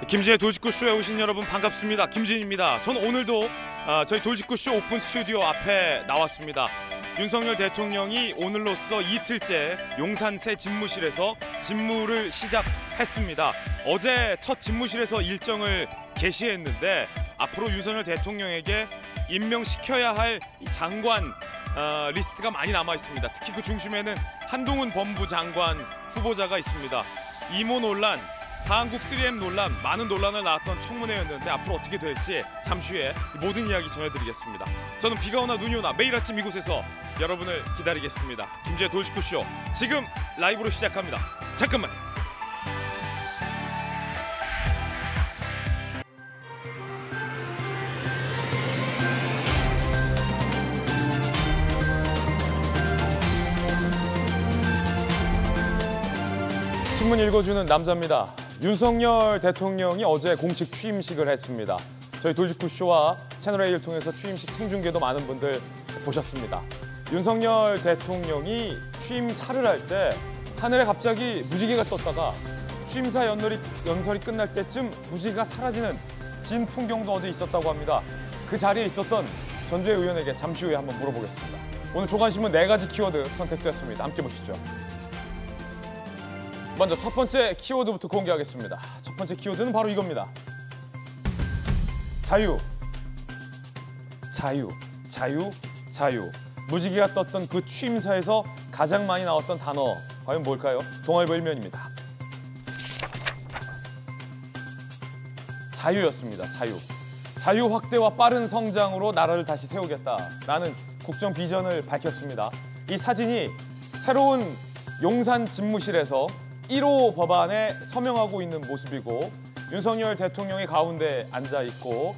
김진의 돌직구쇼에 오신 여러분 반갑습니다. 김진입니다. 저는 오늘도 저희 돌직구쇼 오픈 스튜디오 앞에 나왔습니다. 윤석열 대통령이 오늘로써 이틀째 용산 새 집무실에서 집무를 시작했습니다. 어제 첫 집무실에서 일정을 개시했는데 앞으로 윤석열 대통령에게 임명시켜야 할 장관 리스트가 많이 남아 있습니다. 특히 그 중심에는 한동훈 법무부 장관 후보자가 있습니다. 이모 논란, 한국 3M 논란, 많은 논란을 낳았던 청문회였는데 앞으로 어떻게 될지 잠시 후에 모든 이야기 전해드리겠습니다. 저는 비가 오나 눈이 오나 매일 아침 이곳에서 여러분을 기다리겠습니다. 김지의 돌직구쇼 지금 라이브로 시작합니다. 잠깐만. 신문 읽어주는 남자입니다. 윤석열 대통령이 어제 공식 취임식을 했습니다. 저희 돌직구쇼와 채널A를 통해서 취임식 생중계도 많은 분들 보셨습니다. 윤석열 대통령이 취임사를 할 때 하늘에 갑자기 무지개가 떴다가 취임사 연설이 끝날 때쯤 무지개가 사라지는 진 풍경도 어제 있었다고 합니다. 그 자리에 있었던 전주의 의원에게 잠시 후에 한번 물어보겠습니다. 오늘 조간신문 4가지 키워드 선택됐습니다. 함께 보시죠. 먼저 첫 번째 키워드부터 공개하겠습니다. 첫 번째 키워드는 바로 이겁니다. 자유. 자유. 자유. 자유. 무지개가 떴던 그 취임사에서 가장 많이 나왔던 단어 과연 뭘까요? 동아일보 1면입니다. 자유였습니다. 자유. 자유 확대와 빠른 성장으로 나라를 다시 세우겠다라는 국정 비전을 밝혔습니다. 이 사진이 새로운 용산 집무실에서 1호 법안에 서명하고 있는 모습이고 윤석열 대통령이 가운데 앉아있고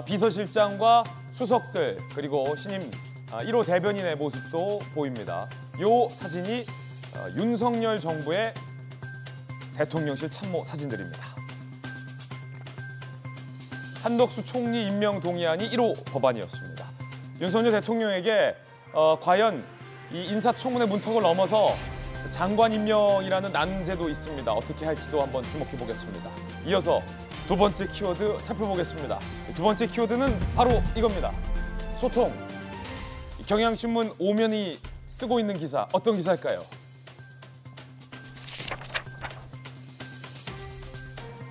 비서실장과 수석들 그리고 신임 1호 대변인의 모습도 보입니다. 이 사진이 윤석열 정부의 대통령실 참모 사진들입니다. 한덕수 총리 임명 동의안이 1호 법안이었습니다. 윤석열 대통령에게 과연 이 인사청문회 문턱을 넘어서 장관 임명이라는 난제도 있습니다. 어떻게 할지도 한번 주목해 보겠습니다. 이어서 두 번째 키워드 살펴보겠습니다. 두 번째 키워드는 바로 이겁니다. 소통. 경향신문 5면이 쓰고 있는 기사, 어떤 기사일까요?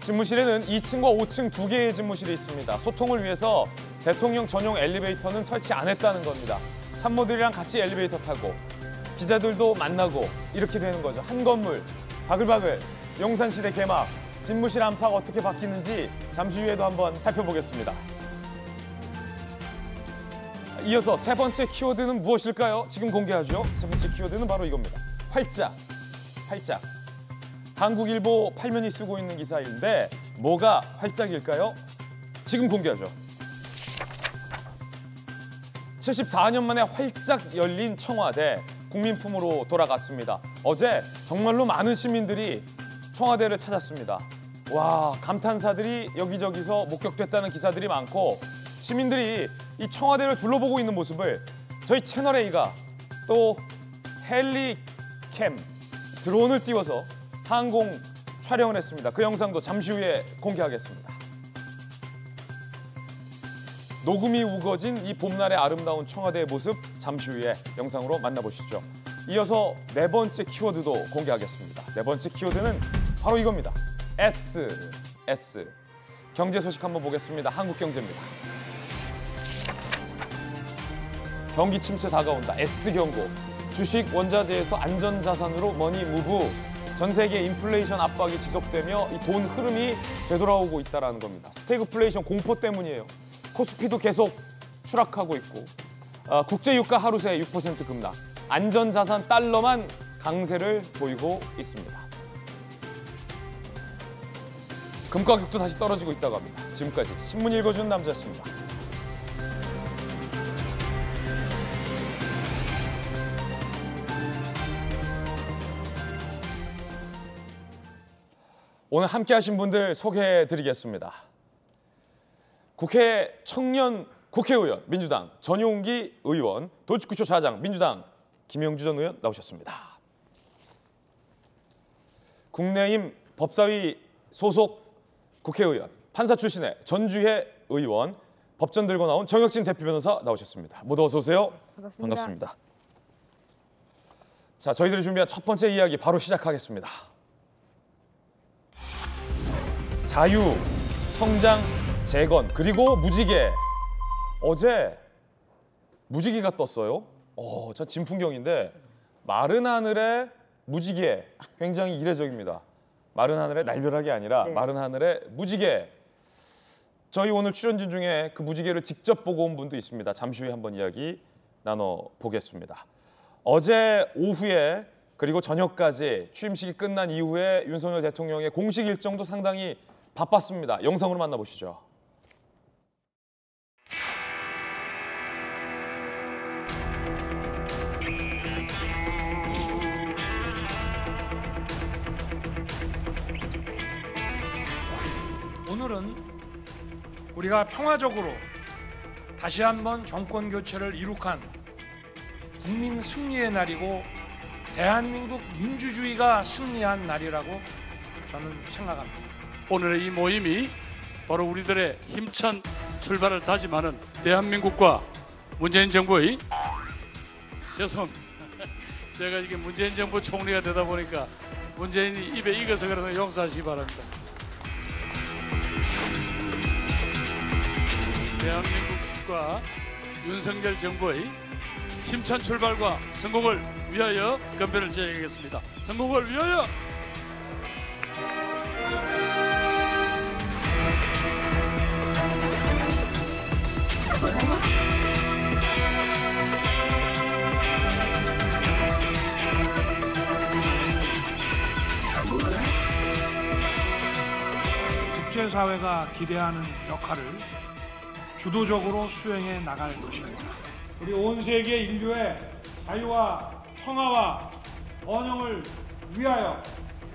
집무실에는 2층과 5층 두 개의 집무실이 있습니다. 소통을 위해서 대통령 전용 엘리베이터는 설치 안 했다는 겁니다. 참모들이랑 같이 엘리베이터 타고 기자들도 만나고 이렇게 되는 거죠. 한 건물, 바글바글, 용산시대 개막, 집무실 안팎 어떻게 바뀌는지 잠시 후에도 한번 살펴보겠습니다. 이어서 세 번째 키워드는 무엇일까요? 지금 공개하죠. 세 번째 키워드는 바로 이겁니다. 활짝, 활짝. 한국일보 8면이 쓰고 있는 기사인데 뭐가 활짝일까요? 지금 공개하죠. 74년 만에 활짝 열린 청와대. 국민품으로 돌아갔습니다. 어제 정말로 많은 시민들이 청와대를 찾았습니다. 와, 감탄사들이 여기저기서 목격됐다는 기사들이 많고 시민들이 이 청와대를 둘러보고 있는 모습을 저희 채널A가 또 헬리캠, 드론을 띄워서 항공 촬영을 했습니다. 그 영상도 잠시 후에 공개하겠습니다. 녹음이 우거진 이 봄날의 아름다운 청와대의 모습 잠시 후에 영상으로 만나보시죠. 이어서 네 번째 키워드도 공개하겠습니다. 네 번째 키워드는 바로 이겁니다. S. 경제 소식 한번 보겠습니다. 한국경제입니다. 경기 침체 다가온다. S경고. 주식, 원자재에서 안전자산으로 머니 무브. 전 세계 인플레이션 압박이 지속되며 이 돈 흐름이 되돌아오고 있다는 겁니다. 스태그플레이션 공포 때문이에요. 코스피도 계속 추락하고 있고 국제유가 하루새 6% 급락, 안전자산 달러만 강세를 보이고 있습니다. 금 가격도 다시 떨어지고 있다고 합니다. 지금까지 신문 읽어주는 남자였습니다. 오늘 함께 하신 분들 소개해드리겠습니다. 국회 청년 국회의원 민주당 전용기 의원, 돌직구쇼 좌장 민주당 김영주 전 의원 나오셨습니다. 국내임 법사위 소속 국회의원, 판사 출신의 전주혜 의원, 법전 들고 나온 정혁진 대표 변호사 나오셨습니다. 모두 어서 오세요. 반갑습니다. 자, 저희들이 준비한 첫 번째 이야기 바로 시작하겠습니다. 자유, 성장, 재건, 그리고 무지개. 어제 무지개가 떴어요. 저 진풍경인데 마른 하늘에 무지개, 굉장히 이례적입니다. 마른 하늘에 날벼락이 아니라 마른 하늘에 무지개. 저희 오늘 출연진 중에 그 무지개를 직접 보고 온 분도 있습니다. 잠시 후에 한번 이야기 나눠보겠습니다. 어제 오후에 그리고 저녁까지 취임식이 끝난 이후에 윤석열 대통령의 공식 일정도 상당히 바빴습니다. 영상으로 만나보시죠. 오늘은 우리가 평화적으로 다시 한번 정권 교체를 이룩한 국민 승리의 날이고 대한민국 민주주의가 승리한 날이라고 저는 생각합니다. 오늘의 이 모임이 바로 우리들의 힘찬 출발을 다짐하는 대한민국과 문재인 정부의 제가 이게 문재인 정부 총리가 되다 보니까 문재인이 입에 익어서 그러는 용서하시기 바랍니다. 대한민국과 윤석열 정부의 힘찬 출발과 성공을 위하여 건배를 제기하겠습니다. 성공을 위하여! 국제사회가 기대하는 역할을 주도적으로 수행해 나갈 것입니다. 우리 온 세계 인류의 자유와 평화와 번영을 위하여.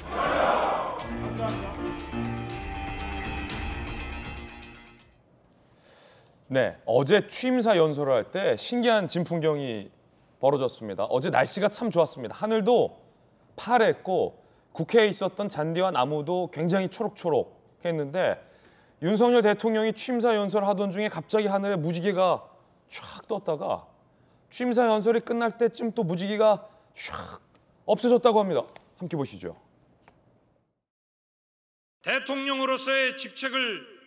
감사합니다. 네, 어제 취임사 연설을 할 때 신기한 진풍경이 벌어졌습니다. 어제 날씨가 참 좋았습니다. 하늘도 파랬고 국회에 있었던 잔디와 나무도 굉장히 초록초록했는데 윤석열 대통령이 취임사 연설을 하던 중에 갑자기 하늘에 무지개가 쫙 떴다가 취임사 연설이 끝날 때쯤 또 무지개가 쫙 없어졌다고 합니다. 함께 보시죠. 대통령으로서의 직책을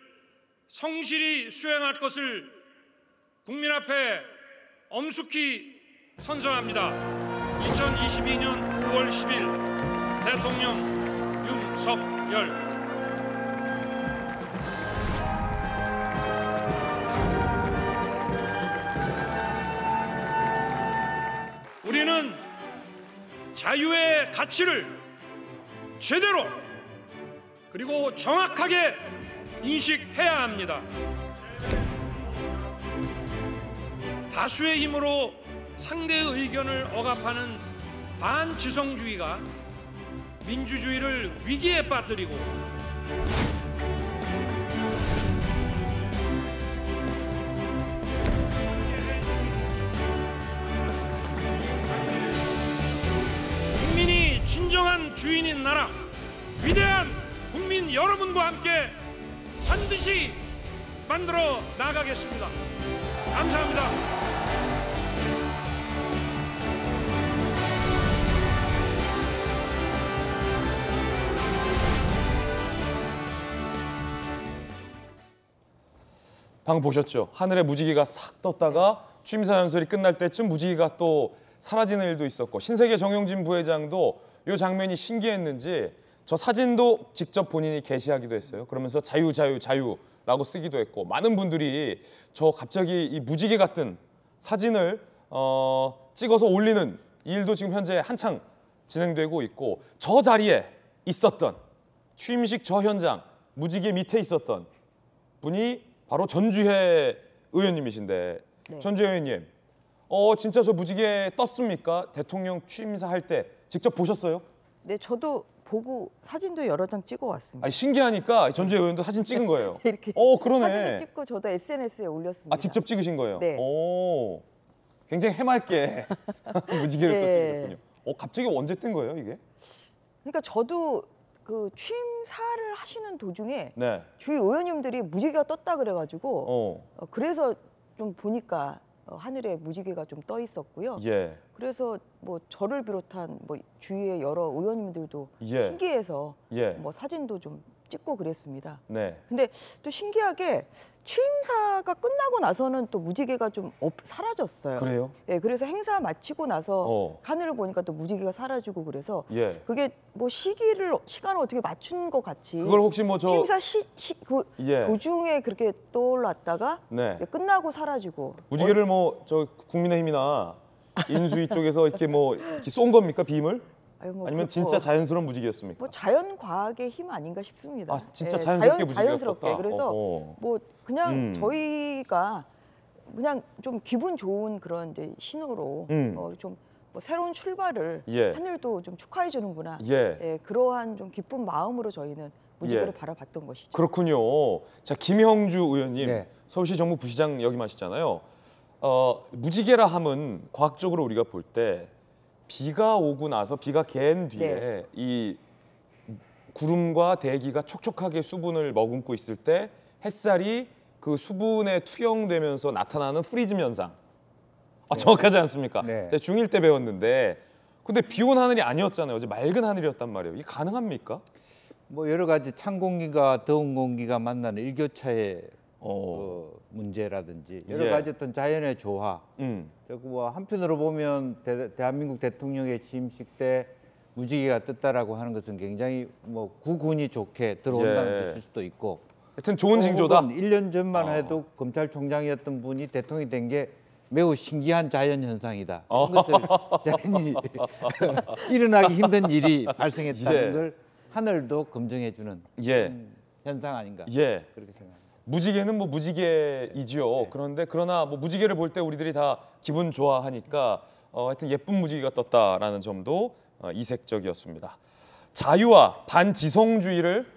성실히 수행할 것을 국민 앞에 엄숙히 선서합니다. 2022년 9월 10일 대통령 윤석열. 우리는 자유의 가치를 제대로 그리고 정확하게 인식해야 합니다. 다수의 힘으로 상대의 의견을 억압하는 반지성주의가 민주주의를 위기에 빠뜨리고 국민이 진정한 주인인 나라, 위대한 국민 여러분과 함께 반드시 만들어 나가겠습니다. 감사합니다. 방금 보셨죠? 하늘에 무지개가 싹 떴다가 취임사 연설이 끝날 때쯤 무지개가 또 사라지는 일도 있었고 신세계 정용진 부회장도 이 장면이 신기했는지 저 사진도 직접 본인이 게시하기도 했어요. 그러면서 자유, 자유, 자유라고 쓰기도 했고 많은 분들이 저 갑자기 이 무지개 같은 사진을 찍어서 올리는 일도 지금 현재 한창 진행되고 있고 저 자리에 있었던 취임식 저 현장 무지개 밑에 있었던 분이 바로 전주혜 의원님이신데 전주혜 의원님 진짜 저 무지개 떴습니까? 대통령 취임사 할 때 직접 보셨어요? 네, 저도 보고 사진도 여러 장 찍어 왔습니다. 아니, 신기하니까 전주혜 의원도 사진 찍은 거예요. 이렇게 그러네. 사진도 찍고 저도 SNS에 올렸습니다. 아, 직접 찍으신 거예요? 네. 오, 굉장히 해맑게 무지개를 또 네. 찍으셨군요. 갑자기 언제 뜬 거예요, 이게? 그러니까 저도 그 취임사를 하시는 도중에 네. 주위 의원님들이 무지개가 떴다 그래가지고 그래서 좀 보니까 하늘에 무지개가 좀 떠 있었고요. 예. 그래서 뭐 저를 비롯한 뭐 주위의 여러 의원님들도 예. 신기해서 예. 뭐 사진도 좀 찍고 그랬습니다. 네. 근데 또 신기하게 취임사가 끝나고 나서는 또 무지개가 좀 사라졌어요. 그래요? 예, 그래서 행사 마치고 나서 어. 하늘을 보니까 또 무지개가 사라지고 그래서 예. 그게 뭐 시간을 어떻게 맞춘 것 같이 그걸 혹시 뭐 저 취임사 그 예. 도중에 그렇게 떠올랐다가 네. 끝나고 사라지고 무지개를 뭐 저 국민의힘이나 인수위 쪽에서 이렇게 뭐 이렇게 쏜 겁니까 빔을? 아유, 뭐 아니면 그 진짜 자연스러운 무지개였습니까? 뭐 자연 과학의 힘 아닌가 싶습니다. 아 진짜 예, 자연스럽게 무지개가 자연스럽게 떴다. 그래서 어허. 뭐 그냥 음. 저희가 그냥 좀 기분 좋은 그런 이제 신호로 좀 뭐 새로운 출발을 예. 하늘도 좀 축하해 주는구나. 예. 예, 그러한 좀 기쁜 마음으로 저희는 무지개를 예. 바라봤던 것이죠. 그렇군요. 자 김형주 의원님 네. 서울시 정무 부시장 역임하시잖아요. 무지개라 함은 과학적으로 우리가 볼 때 비가 오고 나서 비가 갠 뒤에 네. 이 구름과 대기가 촉촉하게 수분을 머금고 있을 때 햇살이 그 수분에 투영되면서 나타나는 프리즘 현상. 정확하지 않습니까? 네. 제가 중1 때 배웠는데 근데 비 온 하늘이 아니었잖아요. 어제 맑은 하늘이었단 말이에요. 이게 가능합니까? 뭐 여러 가지 찬 공기가 더운 공기가 만나는 일교차의 문제라든지 여러 예. 가지 어떤 자연의 조화. 음. 뭐 한편으로 보면 대한민국 대통령의 취임식 때 무지개가 떴다라고 하는 것은 굉장히 뭐 구군이 좋게 들어온다는 예. 뜻일 수도 있고. 하여튼 좋은 징조다. 1년 전만 해도 검찰총장이었던 분이 대통령이 된 게 매우 신기한 자연 현상이다. 이것을 자연히 일어나기 힘든 일이 발생했다는 예. 걸 하늘도 검증해주는 예. 현상 아닌가 예. 그렇게 생각합니다. 무지개는 뭐 무지개이지요. 그러나 뭐 무지개를 볼 때 우리들이 다 기분 좋아하니까 하여튼 예쁜 무지개가 떴다라는 점도 이색적이었습니다. 자유와 반지성주의를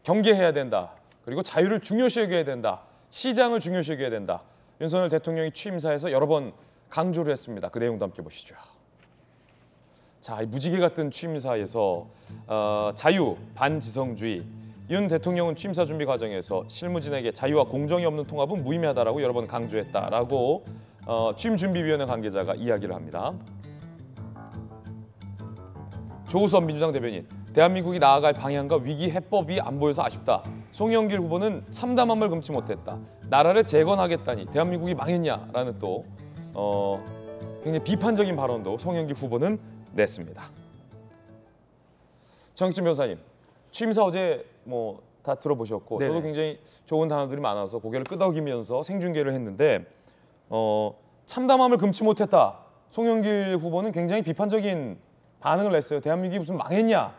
경계해야 된다. 그리고 자유를 중요시 여겨야 된다. 시장을 중요시 여겨야 된다. 윤석열 대통령이 취임사에서 여러 번 강조를 했습니다. 그 내용도 함께 보시죠. 자, 이 무지개 같은 취임사에서 자유, 반지성주의. 윤 대통령은 취임사 준비 과정에서 실무진에게 자유와 공정이 없는 통합은 무의미하다라고 여러 번 강조했다라고 취임준비위원회 관계자가 이야기를 합니다. 조우선 민주당 대변인, 대한민국이 나아갈 방향과 위기 해법이 안 보여서 아쉽다. 송영길 후보는 참담함을 금치 못했다. 나라를 재건하겠다니 대한민국이 망했냐라는 또 굉장히 비판적인 발언도 송영길 후보는 냈습니다. 정익진 변호사님, 취임사 어제 뭐 다 들어보셨고 네네. 저도 굉장히 좋은 단어들이 많아서 고개를 끄덕이면서 생중계를 했는데 참담함을 금치 못했다. 송영길 후보는 굉장히 비판적인 반응을 냈어요. 대한민국이 무슨 망했냐?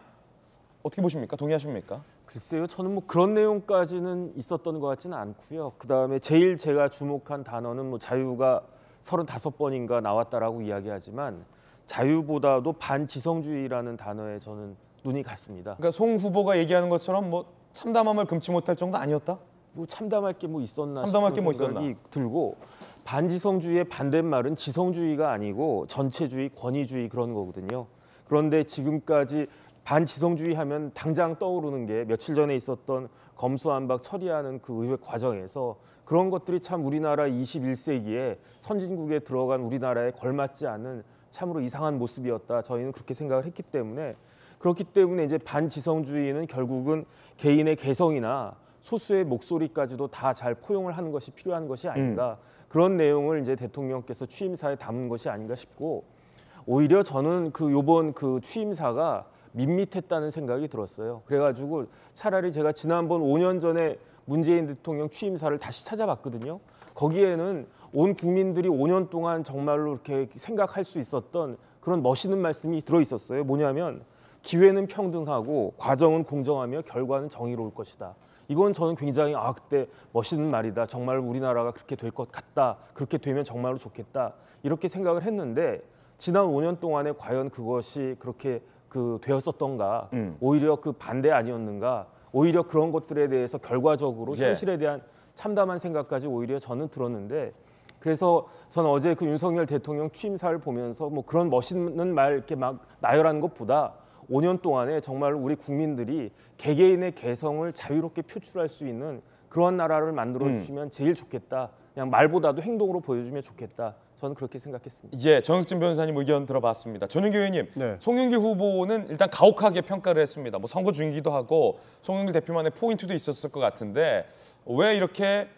어떻게 보십니까? 동의하십니까? 글쎄요, 저는 뭐 그런 내용까지는 있었던 것 같지는 않고요. 그다음에 제일 제가 주목한 단어는 뭐 자유가 35번인가 나왔다라고 이야기하지만 자유보다도 반지성주의라는 단어에 저는 눈이 갔습니다. 그러니까 송 후보가 얘기하는 것처럼 뭐 참담함을 금치 못할 정도 아니었다? 뭐 참담할 게 뭐 있었나 참담할 싶은 게 뭐 생각이 있었나? 들고 반지성주의의 반대말은 지성주의가 아니고 전체주의, 권위주의 그런 거거든요. 그런데 지금까지 반지성주의 하면 당장 떠오르는 게 며칠 전에 있었던 검수완박 처리하는 그 의회 과정에서 그런 것들이 참 우리나라 21세기에 선진국에 들어간 우리나라에 걸맞지 않은 참으로 이상한 모습이었다. 저희는 그렇게 생각을 했기 때문에 그렇기 때문에 이제 반지성주의는 결국은 개인의 개성이나 소수의 목소리까지도 다 잘 포용을 하는 것이 필요한 것이 아닌가 그런 내용을 이제 대통령께서 취임사에 담은 것이 아닌가 싶고 오히려 저는 요번 취임사가 밋밋했다는 생각이 들었어요. 그래가지고 차라리 제가 지난번 5년 전에 문재인 대통령 취임사를 다시 찾아봤거든요. 거기에는 온 국민들이 5년 동안 정말로 이렇게 생각할 수 있었던 그런 멋있는 말씀이 들어있었어요. 뭐냐면 기회는 평등하고 과정은 공정하며 결과는 정의로울 것이다. 이건 저는 굉장히 그때 멋있는 말이다. 정말 우리나라가 그렇게 될 것 같다. 그렇게 되면 정말로 좋겠다. 이렇게 생각을 했는데 지난 5년 동안에 과연 그것이 그렇게 되었었던가 오히려 그 반대 아니었는가 오히려 그런 것들에 대해서 결과적으로 예. 현실에 대한 참담한 생각까지 오히려 저는 들었는데 그래서 저는 어제 윤석열 대통령 취임사를 보면서 뭐 그런 멋있는 말 이렇게 막 나열하는 것보다 5년 동안에 정말 우리 국민들이 개개인의 개성을 자유롭게 표출할 수 있는 그런 나라를 만들어 주시면 제일 좋겠다. 그냥 말보다도 행동으로 보여주면 좋겠다. 저는 그렇게 생각했습니다. 이제 정혁진 변호사님 의견 들어봤습니다. 전윤기 의원님, 네. 송영길 후보는 일단 가혹하게 평가를 했습니다. 뭐 선거 중이기도 하고 송영길 대표만의 포인트도 있었을 것 같은데 왜 이렇게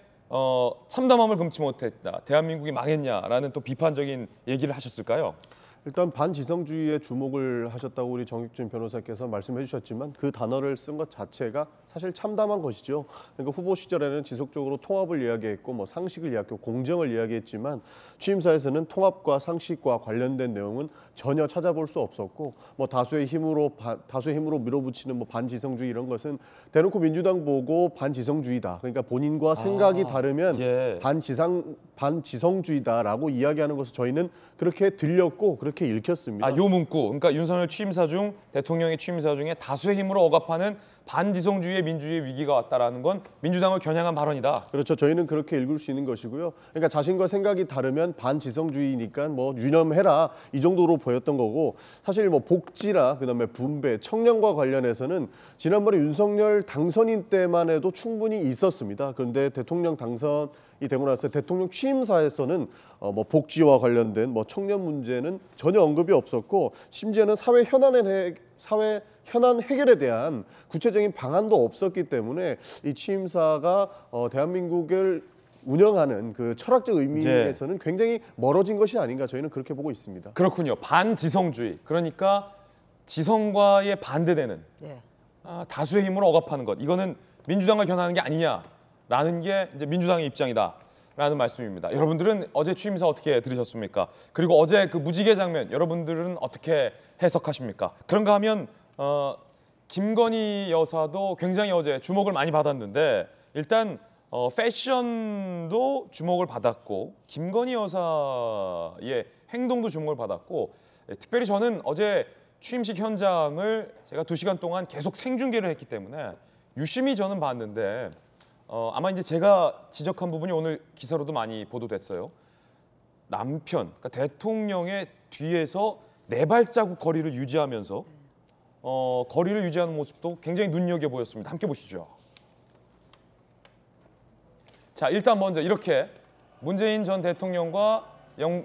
참담함을 금치 못했다, 대한민국이 망했냐라는 또 비판적인 얘기를 하셨을까요? 일단 반지성주의에 주목을 하셨다고 우리 정익준 변호사께서 말씀해 주셨지만 그 단어를 쓴 것 자체가 사실 참담한 것이죠. 그러니까 후보 시절에는 지속적으로 통합을 이야기했고 뭐 상식을 이야기했고 공정을 이야기했지만 취임사에서는 통합과 상식과 관련된 내용은 전혀 찾아볼 수 없었고 뭐 다수의 힘으로 밀어붙이는 뭐 반지성주의 이런 것은 대놓고 민주당 보고 반지성주의다. 그러니까 본인과 생각이 다르면 예. 반지성주의다라고 이야기하는 것을 저희는 그렇게 들렸고 그렇게 읽혔습니다. 요 문구, 그러니까 윤석열 취임사 중 대통령의 취임사 중에 다수의 힘으로 억압하는 반지성주의의 민주주의 위기가 왔다라는 건 민주당을 겨냥한 발언이다. 그렇죠. 저희는 그렇게 읽을 수 있는 것이고요. 그러니까 자신과 생각이 다르면 반지성주의니까 뭐 유념해라 이 정도로 보였던 거고 사실 뭐 복지나 그다음에 분배, 청년과 관련해서는 지난번에 윤석열 당선인 때만 해도 충분히 있었습니다. 그런데 대통령 당선이 되고 나서 대통령 취임사에서는 뭐 복지와 관련된 뭐 청년 문제는 전혀 언급이 없었고 심지어는 사회 현안 해결에 대한 구체적인 방안도 없었기 때문에 이 취임사가 대한민국을 운영하는 그 철학적 의미에서는 굉장히 멀어진 것이 아닌가 저희는 그렇게 보고 있습니다. 그렇군요. 반지성주의, 그러니까 지성과의 반대되는 네. 다수의 힘으로 억압하는 것, 이거는 민주당을 겨냥하는 게 아니냐라는 게 이제 민주당의 입장이다라는 말씀입니다. 여러분들은 어제 취임사 어떻게 들으셨습니까? 그리고 어제 그 무지개 장면 여러분들은 어떻게 해석하십니까? 그런가 하면 김건희 여사도 굉장히 어제 주목을 많이 받았는데 일단 패션도 주목을 받았고 김건희 여사의 행동도 주목을 받았고 특별히 저는 어제 취임식 현장을 제가 2시간 동안 계속 생중계를 했기 때문에 유심히 저는 봤는데 아마 이제 제가 지적한 부분이 오늘 기사로도 많이 보도됐어요. 남편, 그러니까 대통령의 뒤에서 4발자국 거리를 유지하면서 거리를 유지하는 모습도 굉장히 눈여겨 보였습니다. 함께 보시죠. 자, 일단 먼저 이렇게 문재인 전 대통령과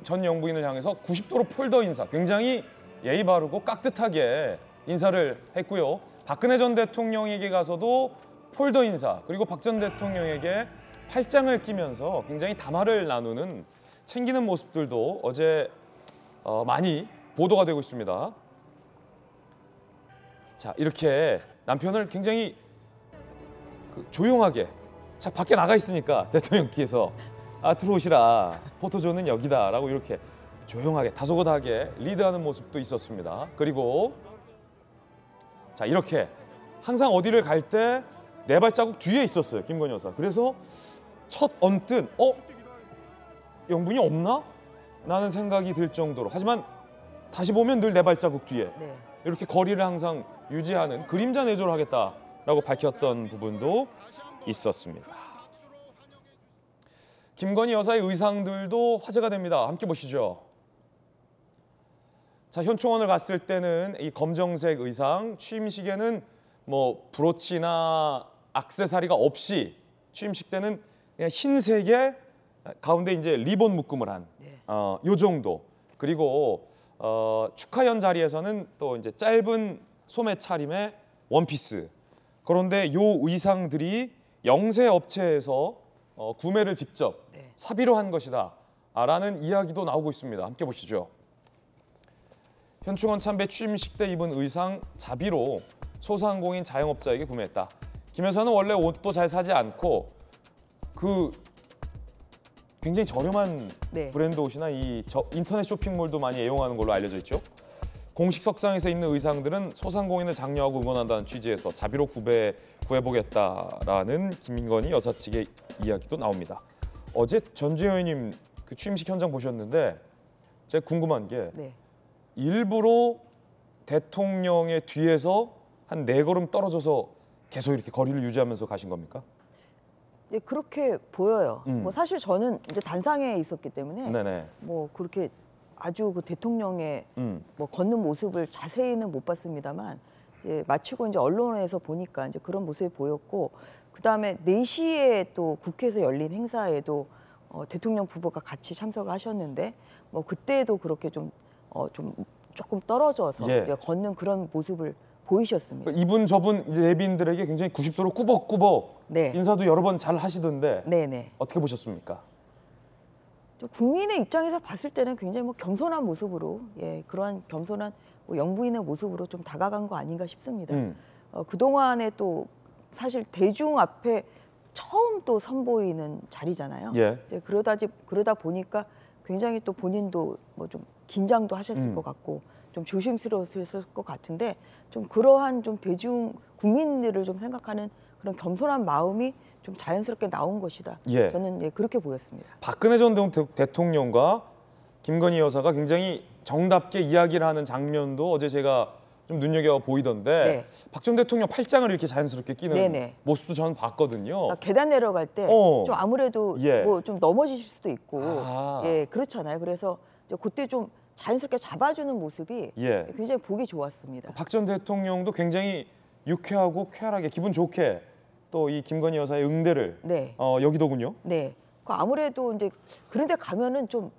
전 영부인을 향해서 90도로 폴더 인사, 굉장히 예의 바르고 깍듯하게 인사를 했고요. 박근혜 전 대통령에게 가서도 폴더 인사, 그리고 박 전 대통령에게 팔짱을 끼면서 굉장히 담화를 나누는, 챙기는 모습들도 어제 많이 보도가 되고 있습니다. 자, 이렇게 남편을 굉장히 조용하게, 자, 밖에 나가 있으니까 대통령께서 들어오시라, 포토존은 여기다라고 이렇게 조용하게 다소곳하게 리드하는 모습도 있었습니다. 그리고 자, 이렇게 항상 어디를 갈 때 4발자국 뒤에 있었어요, 김건희 여사. 그래서 첫 언뜻 영분이 없나? 라는 생각이 들 정도로, 하지만 다시 보면 늘 4발자국 뒤에 네. 이렇게 거리를 항상 유지하는 그림자 내조를 하겠다라고 밝혔던 부분도 있었습니다. 김건희 여사의 의상들도 화제가 됩니다. 함께 보시죠. 자, 현충원을 갔을 때는 이 검정색 의상, 취임식에는 뭐 브로치나 액세서리가 없이 취임식 때는 그냥 흰색에 가운데 이제 리본 묶음을 한 요 정도. 그리고 축하연 자리에서는 또 이제 짧은 소매 차림의 원피스. 그런데 요 의상들이 영세 업체에서 구매를 직접 사비로 한 것이다라는 이야기도 나오고 있습니다. 함께 보시죠. 현충원 참배 취임식 때 입은 의상 자비로 소상공인 자영업자에게 구매했다. 김 여사는 원래 옷도 잘 사지 않고 굉장히 저렴한 네. 브랜드 옷이나 인터넷 쇼핑몰도 많이 애용하는 걸로 알려져 있죠. 공식 석상에서 입는 의상들은 소상공인을 장려하고 응원한다는 취지에서 자비로 구해보겠다라는 김건희 여사 측의 이야기도 나옵니다. 어제 전주현 의원님 그 취임식 현장 보셨는데 제가 궁금한 게 네. 일부러 대통령의 뒤에서 한 4걸음 떨어져서 계속 이렇게 거리를 유지하면서 가신 겁니까? 네, 그렇게 보여요. 뭐 사실 저는 이제 단상에 있었기 때문에 네네. 뭐 그렇게 아주 그 대통령의 뭐 걷는 모습을 자세히는 못 봤습니다만 마치고 이제 언론에서 보니까 이제 그런 모습이 보였고 그다음에 4시에 또 국회에서 열린 행사에도 대통령 부부가 같이 참석을 하셨는데 뭐 그때도 그렇게 좀 조금 떨어져서 예. 걷는 그런 모습을 보이셨습니다. 이분 저분 이제 내빈들에게 굉장히 90도로 꾸벅꾸벅 네. 인사도 여러 번 잘 하시던데 네네. 어떻게 보셨습니까? 국민의 입장에서 봤을 때는 굉장히 뭐 겸손한 모습으로 그러한 겸손한 뭐 영부인의 모습으로 좀 다가간 거 아닌가 싶습니다. 그동안에 또 사실 대중 앞에 처음 또 선보이는 자리잖아요. 예. 이제 그러다 보니까 굉장히 또 본인도 뭐 좀 긴장도 하셨을 것 같고 좀 조심스러웠을 것 같은데 좀 그러한 좀 대중 국민들을 좀 생각하는 그런 겸손한 마음이 좀 자연스럽게 나온 것이다. 예. 저는 그렇게 보였습니다. 박근혜 전 대통령과 김건희 여사가 굉장히 정답게 이야기를 하는 장면도 어제 제가 좀 눈여겨 보이던데 네. 박 전 대통령 팔짱을 이렇게 자연스럽게 끼는 네네. 모습도 저는 봤거든요. 그러니까 계단 내려갈 때 좀 아무래도 예. 뭐 좀 넘어지실 수도 있고 아. 그렇잖아요. 그래서 이제 그때 좀 자연스럽게 잡아주는 모습이 예. 굉장히 보기 좋았습니다. 박 전 대통령도 굉장히 유쾌하고 쾌활하게 기분 좋게 또 이 김건희 여사의 응대를 네. 여기더군요. 네. 아무래도 이제 그런데 가면은 좀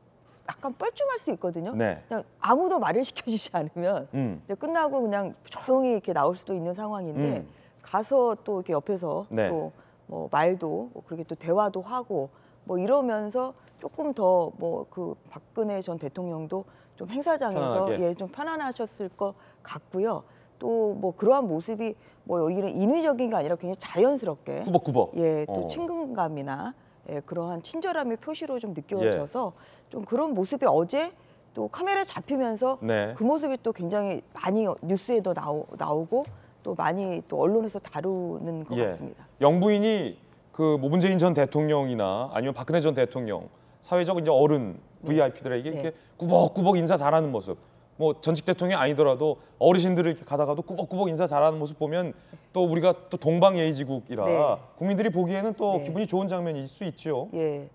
약간 뻘쭘할 수 있거든요. 네. 그냥 아무도 말을 시켜주지 않으면 이제 끝나고 그냥 조용히 이렇게 나올 수도 있는 상황인데 가서 또 이렇게 옆에서 네. 또 뭐 말도 그렇게 또 대화도 하고 뭐 이러면서 조금 더 뭐 그 박근혜 전 대통령도 좀 행사장에서 편안하게. 좀 편안하셨을 것 같고요. 또 뭐 그러한 모습이 뭐 여기는 인위적인 게 아니라 굉장히 자연스럽게 꾸벅꾸벅. 또 친근감이나 그러한 친절함의 표시로 좀 느껴져서 좀 그런 모습이 어제 또 카메라에 잡히면서 네. 그 모습이 또 굉장히 많이 뉴스에도 나오고 또 많이 또 언론에서 다루는 것 같습니다. 영부인이 그 뭐 문재인 전 대통령이나 아니면 박근혜 전 대통령 사회적 이제 어른 VIP들에게 이렇게 꾸벅꾸벅 인사 잘하는 모습. 뭐 전직 대통령이 아니더라도 어르신들을 이렇게 가다가도 꾸벅꾸벅 인사 잘하는 모습 보면 또 우리가 또 동방예의지국이라 네. 국민들이 보기에는 또 네. 기분이 좋은 장면일 수 있죠. 예.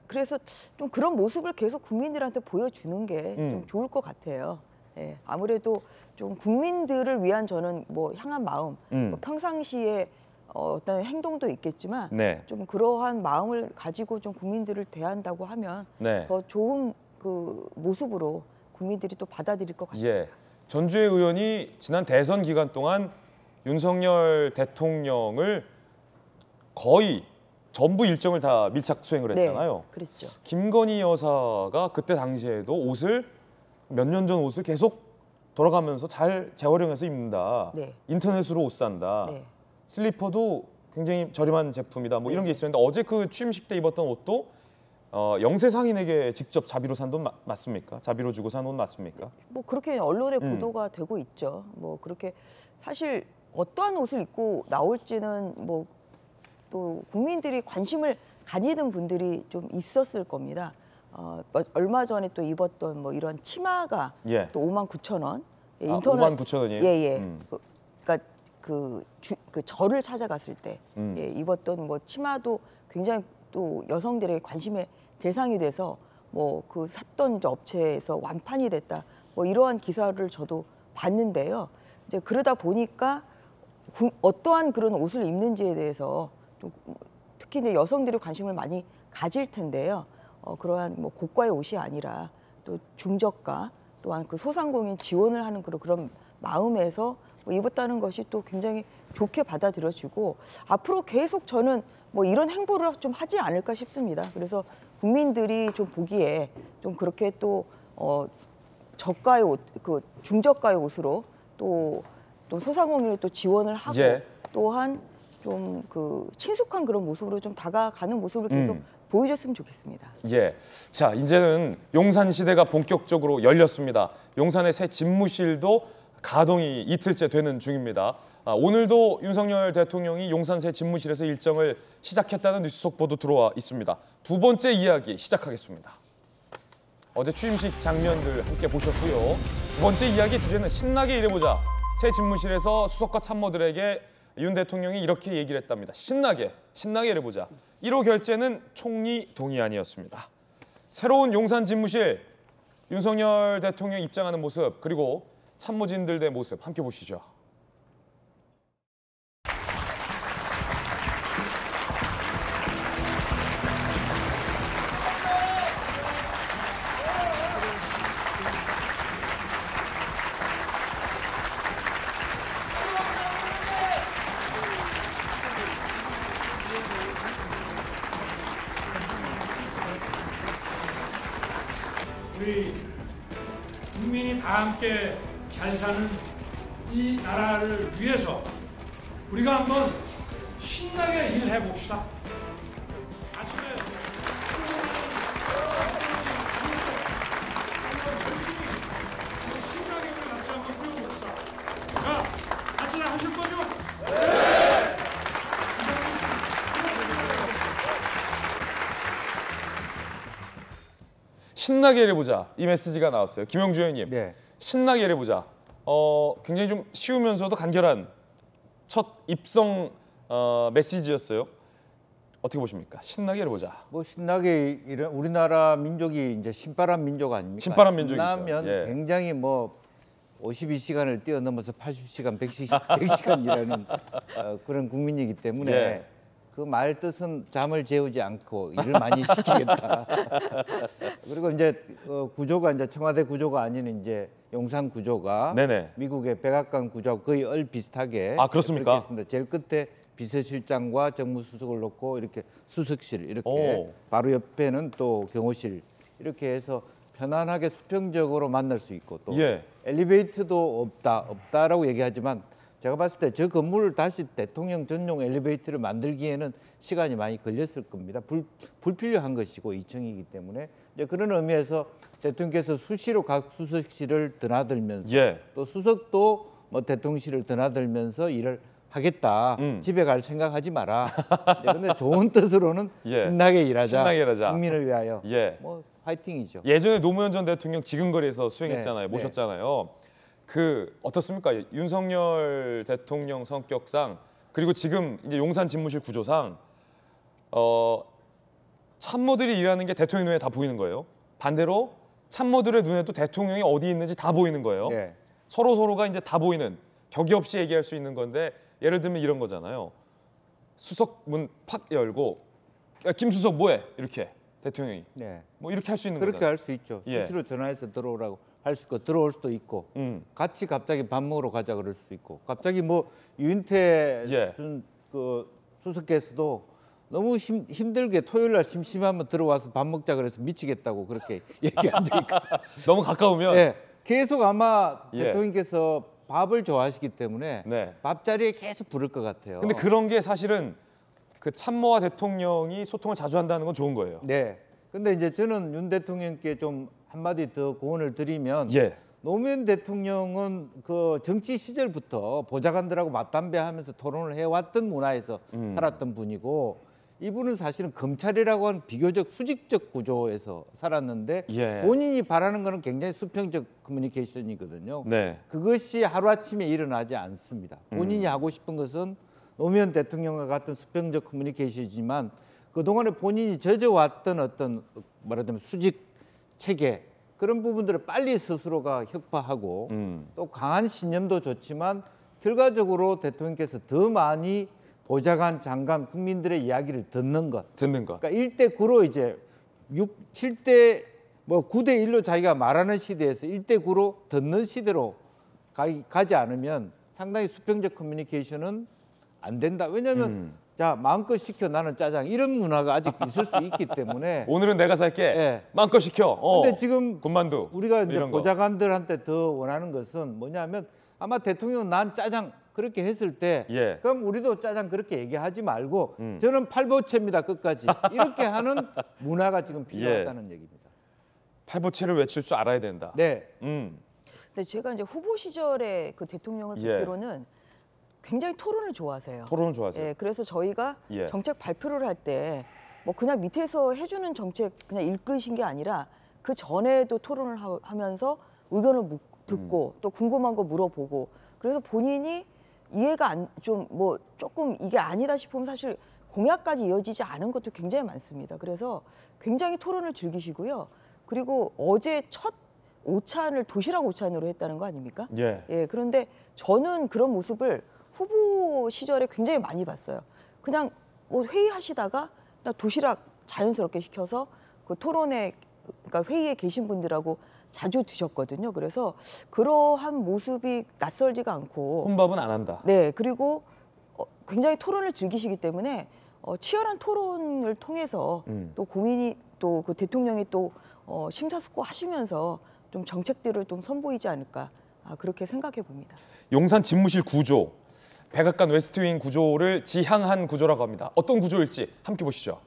그래서 좀 그런 모습을 계속 국민들한테 보여주는 게 좀 좋을 것 같아요. 예. 아무래도 좀 국민들을 위한 저는 뭐 향한 마음, 뭐 평상시에 어떤 행동도 있겠지만 네. 좀 그러한 마음을 가지고 좀 국민들을 대한다고 하면 네. 더 좋은 그 모습으로 국민들이 또 받아들일 것 같아요. 예. 전주의 의원이 지난 대선 기간 동안 윤석열 대통령을 거의 전부 일정을 다 밀착 수행을 했잖아요. 네, 그랬죠. 김건희 여사가 그때 당시에도 옷을 몇 년 전 옷을 계속 돌아가면서 잘 재활용해서 입는다. 네. 인터넷으로 옷 산다. 네. 슬리퍼도 굉장히 저렴한 제품이다. 뭐 이런 게 있었는데 어제 그 취임식 때 입었던 옷도 영세 상인에게 직접 자비로 산 돈 맞습니까? 자비로 주고 산 옷 맞습니까? 뭐 그렇게 언론에 보도가 되고 있죠. 뭐 그렇게 사실 어떠한 옷을 입고 나올지는 뭐 또 국민들이 관심을 가지는 분들이 좀 있었을 겁니다. 얼마 전에 또 입었던 뭐 이런 치마가 예. 또 59,000원. 예, 59,000원이에요? 예예. 그러니까 그 절을 찾아갔을 때 입었던 뭐 치마도 굉장히 또 여성들의 관심의 대상이 돼서 뭐 그 샀던 이제 업체에서 완판이 됐다. 뭐 이러한 기사를 저도 봤는데요. 이제 그러다 보니까 어떠한 그런 옷을 입는지에 대해서 좀 특히 이제 여성들이 관심을 많이 가질 텐데요. 그러한 뭐 고가의 옷이 아니라 또 중저가 또한 그 소상공인 지원을 하는 그런 마음에서 뭐 입었다는 것이 또 굉장히 좋게 받아들여지고 앞으로 계속 저는 뭐 이런 행보를 좀 하지 않을까 싶습니다. 그래서 국민들이 좀 보기에 좀 그렇게 또 저가의 옷, 그 중저가의 옷으로 또 소상공인을 또 지원을 하고 예. 또한 좀 그 친숙한 그런 모습으로 좀 다가가는 모습을 계속 보여줬으면 좋겠습니다. 예. 자, 이제는 용산 시대가 본격적으로 열렸습니다. 용산의 새 집무실도 가동이 이틀째 되는 중입니다. 오늘도 윤석열 대통령이 용산 새 집무실에서 일정을 시작했다는 뉴스 속보도 들어와 있습니다. 두 번째 이야기 시작하겠습니다. 어제 취임식 장면들 함께 보셨고요. 두 번째 이야기 주제는 신나게 일해보자. 새 집무실에서 수석과 참모들에게 윤 대통령이 이렇게 얘기를 했답니다. 신나게 일해보자. 1호 결재는 총리 동의안이었습니다. 새로운 용산 집무실 윤석열 대통령 입장하는 모습 그리고 참모진들의 모습 함께 보시죠. 우리 국민이 다 함께 잘 사는 이 나라를 위해서 우리가 한번 신나게 일해 봅시다. 아침에 신나게 우리 같이 한번 뛰어봅시다. 자, 같이 하실 거죠? 신나게 일해보자 이 메시지가 나왔어요. 김영주 의원님. 네. 신나게 일해보자. 굉장히 좀 쉬우면서도 간결한 첫 입성 메시지였어요. 어떻게 보십니까? 신나게 일해보자. 뭐 신나게 이런 우리나라 민족이 이제 신바람 민족 아닙니까? 신바람 민족이죠. 신나면 예. 굉장히 뭐 52시간을 뛰어넘어서 80시간, 100시간 일하는 그런 국민이기 때문에 예. 그 말 뜻은 잠을 재우지 않고 일을 많이 시키겠다. 그리고 이제 구조가 이제 청와대 구조가 아닌 이제 용산 구조가 네네. 미국의 백악관 구조하고 거의 얼비슷하게 아, 그렇습니까? 그렇게 했습니다. 제일 끝에 비서실장과 정무수석을 놓고 이렇게 수석실 이렇게 오. 바로 옆에는 또 경호실 이렇게 해서 편안하게 수평적으로 만날 수 있고 또 예. 엘리베이터도 없다라고 얘기하지만 제가 봤을 때 저 건물을 다시 대통령 전용 엘리베이터를 만들기에는 시간이 많이 걸렸을 겁니다. 불필요한 것이고 2층이기 때문에 이제 그런 의미에서 대통령께서 수시로 각 수석실을 드나들면서 예. 또 수석도 뭐 대통령실을 드나들면서 일을 하겠다. 집에 갈 생각하지 마라. 그런데 좋은 뜻으로는 예. 신나게 일하자. 신나게 일하자. 국민을 위하여. 예. 뭐 화이팅이죠. 예전에 노무현 전 대통령 지근거리에서 수행했잖아요. 네, 모셨잖아요. 그 어떻습니까? 윤석열 대통령 성격상 그리고 지금 이제 용산 집무실 구조상 참모들이 일하는 게 대통령 눈에 다 보이는 거예요. 반대로 참모들의 눈에도 대통령이 어디 있는지 다 보이는 거예요. 네. 서로가 이제 다 보이는 격이 없이 얘기할 수 있는 건데 예를 들면 이런 거잖아요. 수석 문 팍 열고 야, 김 수석 뭐해? 이렇게 대통령이 네. 뭐 이렇게 할 수 있는 그렇게 거잖아요. 할 수 있죠. 예. 수시로 전화해서 들어오라고 할 수 있고 들어올 수도 있고 같이 갑자기 밥 먹으러 가자 그럴 수도 있고 갑자기 뭐 유인태 예. 그 수석께서도 너무 힘들게 토요일 날 심심하면 들어와서 밥 먹자 그래서 미치겠다고 그렇게 얘기한 적이 있고 너무 가까우면 예. 계속 아마 예. 대통령께서 밥을 좋아하시기 때문에 네. 밥자리에 계속 부를 것 같아요. 근데 그런 게 사실은 그 참모와 대통령이 소통을 자주 한다는 건 좋은 거예요. 네. 근데 이제 저는 윤 대통령께 좀 한마디 더 고언을 드리면 예. 노무현 대통령은 그 정치 시절부터 보좌관들하고 맞담배하면서 토론을 해왔던 문화에서 살았던 분이고 이분은 사실은 검찰이라고 하는 비교적 수직적 구조에서 살았는데 예. 본인이 바라는 거는 굉장히 수평적 커뮤니케이션이거든요. 네. 그것이 하루아침에 일어나지 않습니다. 본인이 하고 싶은 것은 노무현 대통령과 같은 수평적 커뮤니케이션이지만 그동안에 본인이 젖어왔던 어떤 말하자면 수직 체계 그런 부분들을 빨리 스스로가 혁파하고 또 강한 신념도 좋지만 결과적으로 대통령께서 더 많이 보좌관, 장관, 국민들의 이야기를 듣는 것. 듣는 것. 그러니까 1대 9로 이제 7대 뭐 9대 1로 자기가 말하는 시대에서 1대 9로 듣는 시대로 가지 않으면 상당히 수평적 커뮤니케이션은 안 된다. 왜냐하면 자 마음껏 시켜 나는 짜장 이런 문화가 아직 있을 수 있기 때문에 오늘은 내가 살게. 예. 마음껏 시켜. 근데 지금 군만두. 우리가 이제 이런 거. 보좌관들한테 더 원하는 것은 뭐냐면 아마 대통령은 난 짜장 그렇게 했을 때 예. 그럼 우리도 짜장 그렇게 얘기하지 말고 저는 팔보채입니다 끝까지 이렇게 하는 문화가 지금 필요하다는 얘기입니다. 팔보채를 외칠 줄 알아야 된다. 네. 근데 제가 이제 후보 시절에 그 대통령을 예. 듣기로는 굉장히 토론을 좋아하세요. 토론을 좋아하세요. 예, 그래서 저희가 예. 정책 발표를 할 때 뭐 그냥 밑에서 해주는 정책 그냥 읽으신 게 아니라 그 전에도 토론을 하면서 의견을 듣고 또 궁금한 거 물어보고 그래서 본인이 이해가 좀 뭐 조금 이게 아니다 싶으면 사실 공약까지 이어지지 않은 것도 굉장히 많습니다. 그래서 굉장히 토론을 즐기시고요. 그리고 어제 첫 오찬을 도시락 오찬으로 했다는 거 아닙니까? 예. 예, 그런데 저는 그런 모습을 후보 시절에 굉장히 많이 봤어요. 그냥 뭐 회의하시다가 그냥 도시락 자연스럽게 시켜서 그 토론회, 그러니까 회의에 계신 분들하고 자주 드셨거든요. 그래서 그러한 모습이 낯설지가 않고, 혼밥은 안 한다. 네, 그리고 굉장히 토론을 즐기시기 때문에 치열한 토론을 통해서 또 고민이 또 그 대통령이 또 심사숙고하시면서 좀 정책들을 좀 선보이지 않을까, 그렇게 생각해 봅니다. 용산 집무실 구조, 백악관 웨스트윙 구조를 지향한 구조라고 합니다. 어떤 구조일지 함께 보시죠.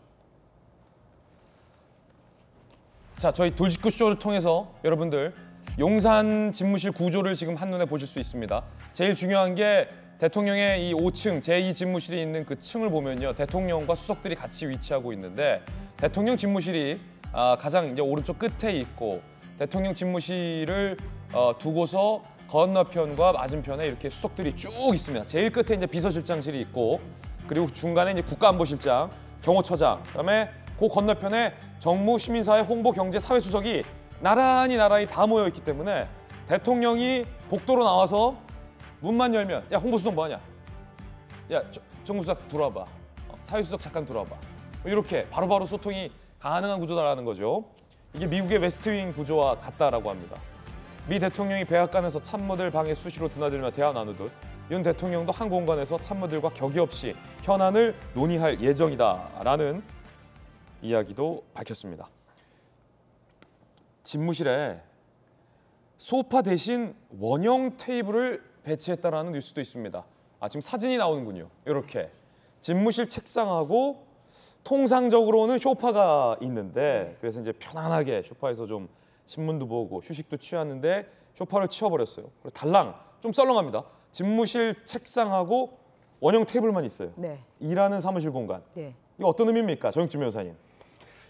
자, 저희 돌직구 쇼를 통해서 여러분들 용산 집무실 구조를 지금 한눈에 보실 수 있습니다. 제일 중요한 게 대통령의 이 5층 제2집무실이 있는 그 층을 보면요, 대통령과 수석들이 같이 위치하고 있는데 대통령 집무실이 가장 이제 오른쪽 끝에 있고 대통령 집무실을 두고서 건너편과 맞은편에 이렇게 수석들이 쭉 있습니다. 제일 끝에 이제 비서실장실이 있고 그리고 중간에 이제 국가안보실장, 경호처장, 그다음에 그 건너편에 정무, 시민사회, 홍보, 경제, 사회수석이 나란히 다 모여 있기 때문에 대통령이 복도로 나와서 문만 열면 야 홍보수석 뭐하냐? 야 정무수석 들어와봐. 사회수석 잠깐 들어와봐. 이렇게 바로바로 소통이 가능한 구조다라는 거죠. 이게 미국의 웨스트윙 구조와 같다라고 합니다. 미 대통령이 백악관에서 참모들 방에 수시로 드나들며 대화 나누듯 윤 대통령도 한 공간에서 참모들과 격의 없이 현안을 논의할 예정이다라는 이야기도 밝혔습니다. 집무실에 소파 대신 원형 테이블을 배치했다라는 뉴스도 있습니다. 지금 사진이 나오는군요. 이렇게 집무실 책상하고 통상적으로는 소파가 있는데 그래서 이제 편안하게 소파에서 좀 신문도 보고 휴식도 취하는데 소파를 치워버렸어요. 그래서 달랑 좀 썰렁합니다. 집무실 책상하고 원형 테이블만 있어요. 네. 일하는 사무실 공간. 네. 이거 어떤 의미입니까, 정익준 변호사님?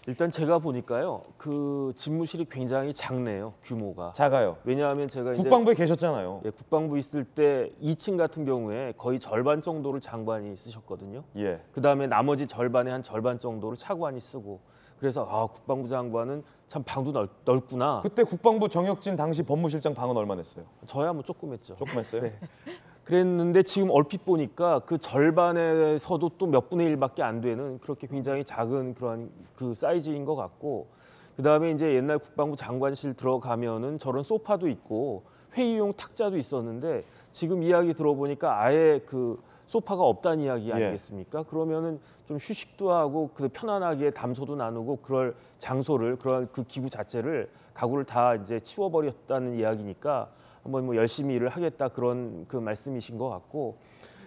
일단 제가 보니까요, 그 집무실이 굉장히 작네요, 규모가. 작아요. 왜냐하면 제가 이제 국방부에 계셨잖아요. 예, 국방부 있을 때 2층 같은 경우에 거의 절반 정도를 장관이 쓰셨거든요. 예. 그 다음에 나머지 절반의 한 절반 정도를 차관이 쓰고. 그래서 국방부 장관은 참 방도 넓구나. 그때 국방부 정혁진 당시 법무실장 방은 얼마 냈어요? 저야 뭐 조금 했죠. 조금 했어요? 네. 그랬는데 지금 얼핏 보니까 그 절반에서도 또 몇 분의 1밖에 안 되는 그렇게 굉장히 작은 그런 그 사이즈인 것 같고, 그 다음에 이제 옛날 국방부 장관실 들어가면은 저런 소파도 있고 회의용 탁자도 있었는데 지금 이야기 들어보니까 아예 그 소파가 없다는 이야기 아니겠습니까? 그러면은 좀 휴식도 하고 그 편안하게 담소도 나누고 그럴 장소를, 그런 그 기구 자체를 가구를 다 이제 치워버렸다는 이야기니까 한번 뭐 열심히 일을 하겠다 그런 그 말씀이신 것 같고,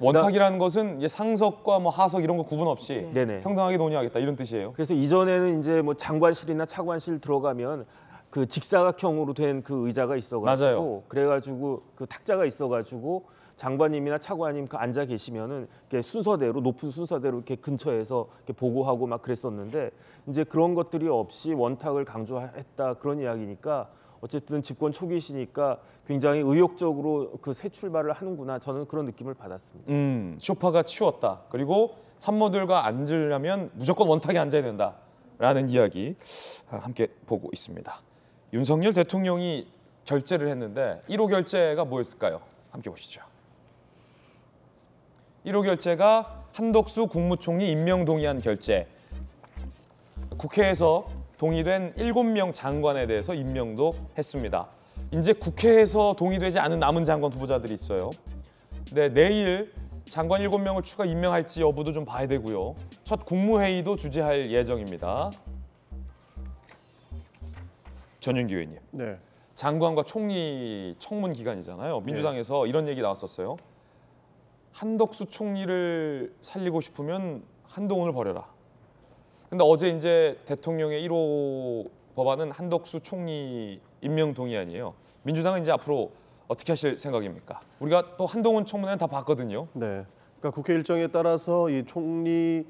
원탁이라는 것은 이제 상석과 뭐 하석 이런 거 구분 없이 네네. 평등하게 논의하겠다 이런 뜻이에요. 그래서 이전에는 이제 뭐 장관실이나 차관실 들어가면 그 직사각형으로 된 그 의자가 있어가지고 맞아요. 그래가지고 그 탁자가 있어가지고 장관님이나 차관님 그 앉아 계시면은 이렇게 순서대로 높은 순서대로 이렇게 근처에서 이렇게 보고하고 막 그랬었는데 이제 그런 것들이 없이 원탁을 강조했다 그런 이야기니까 어쨌든 집권 초기시니까 굉장히 의욕적으로 그 새 출발을 하는구나, 저는 그런 느낌을 받았습니다. 소파가 치웠다. 그리고 참모들과 앉으려면 무조건 원탁에 앉아야 된다라는 이야기 함께 보고 있습니다. 윤석열 대통령이 결재를 했는데 1호 결재가 뭐였을까요? 함께 보시죠. 1호 결재가 한덕수 국무총리 임명 동의안 결재. 국회에서 동의된 7명 장관에 대해서 임명도 했습니다. 이제 국회에서 동의되지 않은 남은 장관 후보자들이 있어요. 네, 내일 장관 7명을 추가 임명할지 여부도 좀 봐야 되고요. 첫 국무회의도 주재할 예정입니다. 전윤기 의원님. 네. 장관과 총리 청문 기간이잖아요. 민주당에서 이런 얘기 나왔었어요. 한덕수 총리를 살리고 싶으면 한동훈을 버려라. 근데 어제 이제 대통령의 1호 법안은 한덕수 총리 임명 동의안이에요. 민주당은 이제 앞으로 어떻게 하실 생각입니까? 우리가 또 한동훈 청문회는 다 봤거든요. 네. 그러니까 국회 일정에 따라서 이 총리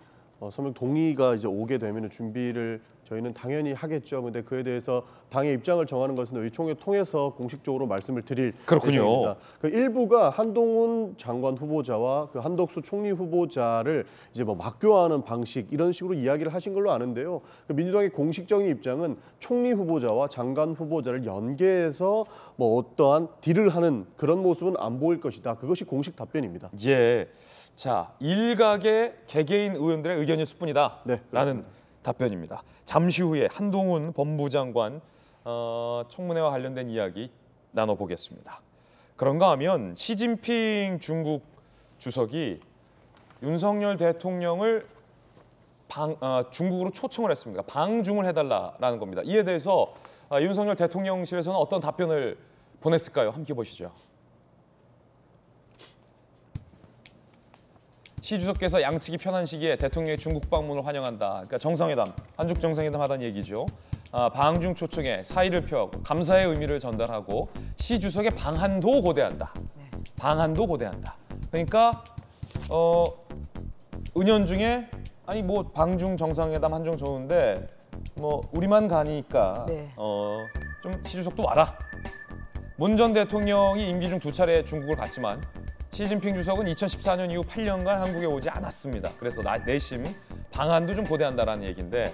서명 동의가 이제 오게 되면 준비를 저희는 당연히 하겠죠. 근데 그에 대해서 당의 입장을 정하는 것은 의총회 통해서 공식적으로 말씀을 드릴 그렇군요. 예정입니다. 그 일부가 한동훈 장관 후보자와 그 한덕수 총리 후보자를 이제 뭐 맞교환하는 방식 이런 식으로 이야기를 하신 걸로 아는데요. 그 민주당의 공식적인 입장은 총리 후보자와 장관 후보자를 연계해서 뭐 어떠한 딜을 하는 그런 모습은 안 보일 것이다. 그것이 공식 답변입니다. 예. 자, 일각의 개개인 의원들의 의견일 뿐이다. 네, 라는 답변입니다. 잠시 후에 한동훈 법무장관 청문회와 관련된 이야기 나눠보겠습니다. 그런가 하면 시진핑 중국 주석이 윤석열 대통령을 중국으로 초청을 했습니다. 방중을 해달라라는 겁니다. 이에 대해서 윤석열 대통령실에서는 어떤 답변을 보냈을까요? 함께 보시죠. 시 주석께서 양측이 편한 시기에 대통령의 중국 방문을 환영한다. 그러니까 정상회담, 한중 정상회담 하다는 얘기죠. 방중 초청에 사의를 표하고 감사의 의미를 전달하고 시 주석의 방한도 고대한다. 방한도 고대한다. 그러니까 은연중에 아니 뭐 방중 정상회담 한중 좋은데 뭐 우리만 가니까 네. 좀 시 주석도 와라. 문 전 대통령이 임기 중 2차례 중국을 갔지만 시진핑 주석은 2014년 이후 8년간 한국에 오지 않았습니다. 그래서 내심 방한도 좀 고대한다라는 얘기인데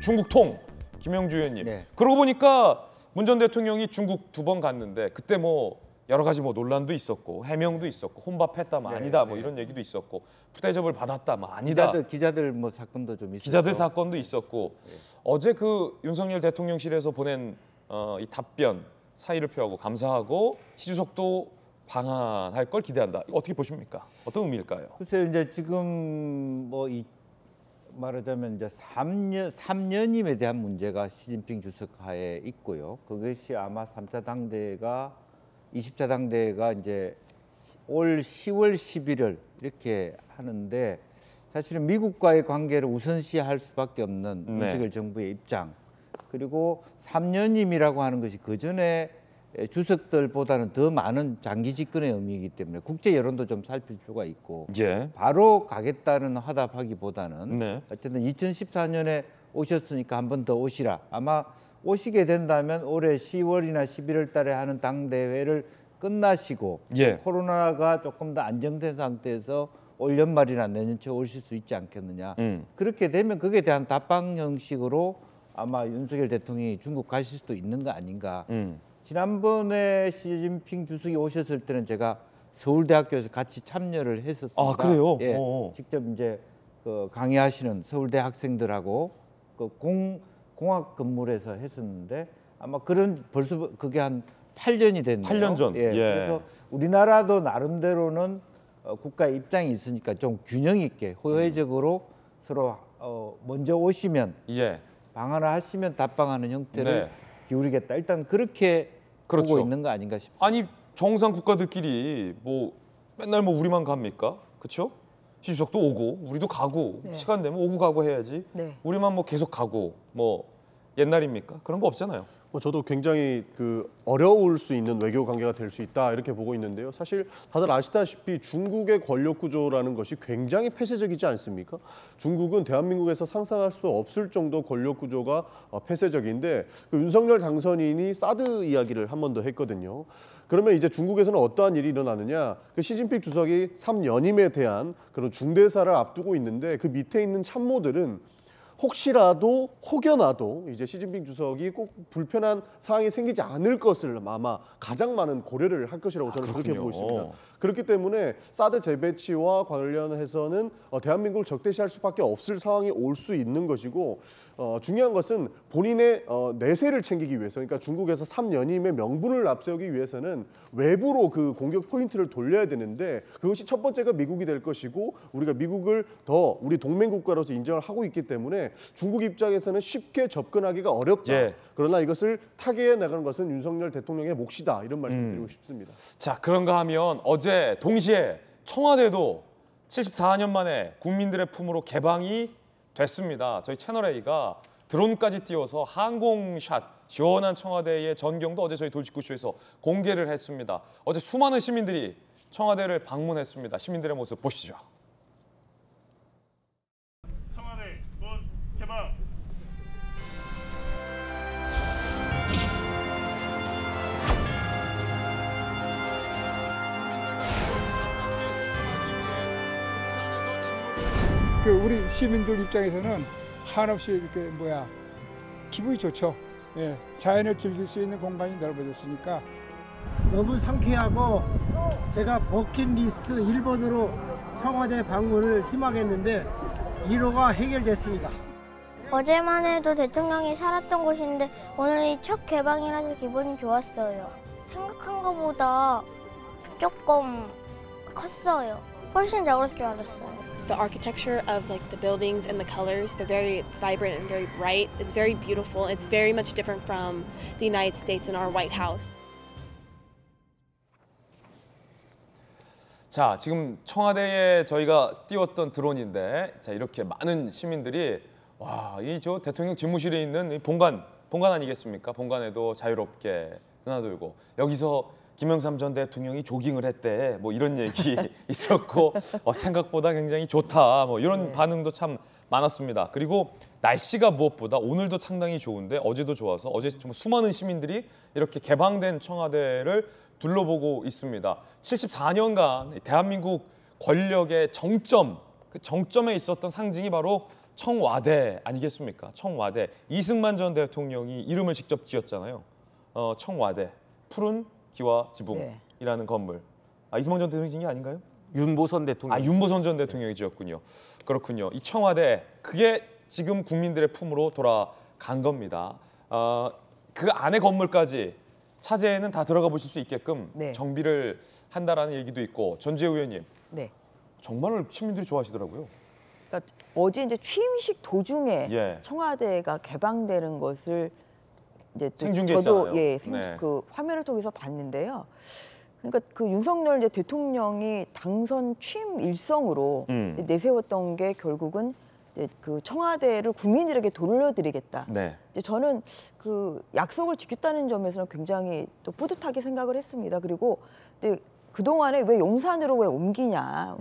중국 통 김영주 의원님. 네. 그러고 보니까 문 전 대통령이 중국 2번 갔는데 그때 뭐 여러 가지 뭐 논란도 있었고 해명도 있었고 혼밥했다 뭐 아니다 뭐 이런 얘기도 있었고 푸대접을 받았다 뭐 아니다. 기자들 뭐 사건도 좀 있었고. 기자들 사건도 있었고 어제 그 윤석열 대통령실에서 보낸 이 답변 사의를 표하고 감사하고 시 주석도 방한할 걸 기대한다. 이거 어떻게 보십니까? 어떤 의미일까요? 글쎄요, 이제 지금 뭐 말하자면 이제 3년임에 대한 문제가 시진핑 주석 하에 있고요. 그것이 아마 3차 당대가 20차 당대가 이제 올 10월 11월 이렇게 하는데 사실은 미국과의 관계를 우선시할 수밖에 없는 네. 윤석열 정부의 입장. 그리고 3년임이라고 하는 것이 그 전에 주석들보다는 더 많은 장기 집권의 의미이기 때문에 국제 여론도 좀 살필 필요가 있고 예. 바로 가겠다는 화답하기보다는 네. 어쨌든 2014년에 오셨으니까 한 번 더 오시라. 아마 오시게 된다면 올해 10월이나 11월 달에 하는 당대회를 끝나시고 예. 코로나가 조금 더 안정된 상태에서 올 연말이나 내년 초에 오실 수 있지 않겠느냐. 그렇게 되면 그에 대한 답방 형식으로 아마 윤석열 대통령이 중국 가실 수도 있는 거 아닌가. 지난번에 시진핑 주석이 오셨을 때는 제가 서울대학교에서 같이 참여를 했었습니다. 아, 그래요? 예, 오. 직접 이제 그 강의하시는 서울대 학생들하고 그 공학 근무를 해서 했었는데 아마 그런 벌써 그게 한 8년이 됐네요. 8년 전. 예, 그래서 우리나라도 나름대로는 국가의 입장이 있으니까 좀 균형 있게 호혜적으로 서로 먼저 오시면 예. 방한을 하시면 답방하는 형태를 네. 기울이겠다. 일단 그렇게 그렇죠. 보고 있는 거 아닌가 싶습니다. 아니 정상 국가들끼리 뭐 맨날 뭐 우리만 갑니까? 그렇죠? 시 주석도 오고 우리도 가고 네. 시간 되면 오고 가고 해야지. 네. 우리만 뭐 계속 가고 뭐 옛날입니까? 그런 거 없잖아요. 저도 굉장히 어려울 수 있는 외교 관계가 될 수 있다 이렇게 보고 있는데요. 사실 다들 아시다시피 중국의 권력 구조라는 것이 굉장히 폐쇄적이지 않습니까? 중국은 대한민국에서 상상할 수 없을 정도 권력 구조가 폐쇄적인데 그 윤석열 당선인이 사드 이야기를 한 번 더 했거든요. 그러면 이제 중국에서는 어떠한 일이 일어나느냐? 그 시진핑 주석이 3연임에 대한 그런 중대사를 앞두고 있는데 그 밑에 있는 참모들은 혹시라도 혹여나도 이제 시진핑 주석이 꼭 불편한 상황이 생기지 않을 것을 아마 가장 많은 고려를 할 것이라고 저는 그렇게 보고 있습니다. 그렇기 때문에 사드 재배치와 관련해서는 대한민국을 적대시할 수밖에 없을 상황이 올 수 있는 것이고 중요한 것은 본인의 내세를 챙기기 위해서 그러니까 중국에서 3연임의 명분을 앞세우기 위해서는 외부로 그 공격 포인트를 돌려야 되는데 그것이 첫 번째가 미국이 될 것이고 우리가 미국을 더 우리 동맹 국가로서 인정을 하고 있기 때문에 중국 입장에서는 쉽게 접근하기가 어렵다. 예. 그러나 이것을 타개해 나가는 것은 윤석열 대통령의 몫이다. 이런 말씀 드리고 싶습니다. 자, 그런가 하면 어제 동시에 청와대도 74년 만에 국민들의 품으로 개방이 됐습니다. 저희 채널A가 드론까지 띄워서 항공샷 시원한 청와대의 전경도 어제 저희 돌직구쇼에서 공개를 했습니다. 어제 수많은 시민들이 청와대를 방문했습니다. 시민들의 모습 보시죠. 청와대 문 개방. 그 우리 시민들 입장에서는 한없이 이렇게 기분이 좋죠. 예, 자연을 즐길 수 있는 공간이 넓어졌으니까. 너무 상쾌하고 제가 버킷리스트 1번으로 청와대 방문을 희망했는데 1호가 해결됐습니다. 어제만 해도 대통령이 살았던 곳인데 오늘이 첫 개방이라서 기분이 좋았어요. 생각한 것보다 조금 컸어요. 훨씬 작을 줄 알았어요. The architecture of like the buildings and the colors, they're very vibrant and very bright. It's very beautiful. It's very much different from the United States and our White House. 자, 지금 청와대에 저희가 띄웠던 드론인데, 자 이렇게 많은 시민들이 와, 이 저 대통령 집무실에 있는 이 본관 아니겠습니까? 본관에도 자유롭게 드나들고 여기서 김영삼 전 대통령이 조깅을 했대, 뭐 이런 얘기 있었고 생각보다 굉장히 좋다, 뭐 이런 반응도 참 많았습니다. 그리고 날씨가 무엇보다 오늘도 상당히 좋은데 어제도 좋아서 어제 정말 수많은 시민들이 이렇게 개방된 청와대를 둘러보고 있습니다. 74년간 대한민국 권력의 정점, 그 정점에 있었던 상징이 바로 청와대 아니겠습니까? 청와대. 이승만 전 대통령이 이름을 직접 지었잖아요. 청와대. 푸른 기와 지붕이라는 건물. 이승만 전 대통령이 지은 게 아닌가요? 윤보선 대통령. 윤보선 전 대통령이 지었군요. 그렇군요. 이 청와대, 그게 지금 국민들의 품으로 돌아간 겁니다. 그 안에 건물까지 차제에는 다 들어가 보실 수 있게끔 정비를 한다라는 얘기도 있고, 전주혜 의원님, 정말 시민들이 좋아하시더라고요. 그러니까 어제 이제 취임식 도중에 청와대가 개방되는 것을 이제 저도 그 화면을 통해서 봤는데요. 그러니까 그 윤석열 이제 대통령이 당선 취임 일성으로 내세웠던 게 결국은 이제 그 청와대를 국민들에게 돌려드리겠다. 이제 저는 그 약속을 지켰다는 점에서는 굉장히 또 뿌듯하게 생각을 했습니다. 그리고 그 동안에 왜 용산으로 왜 옮기냐?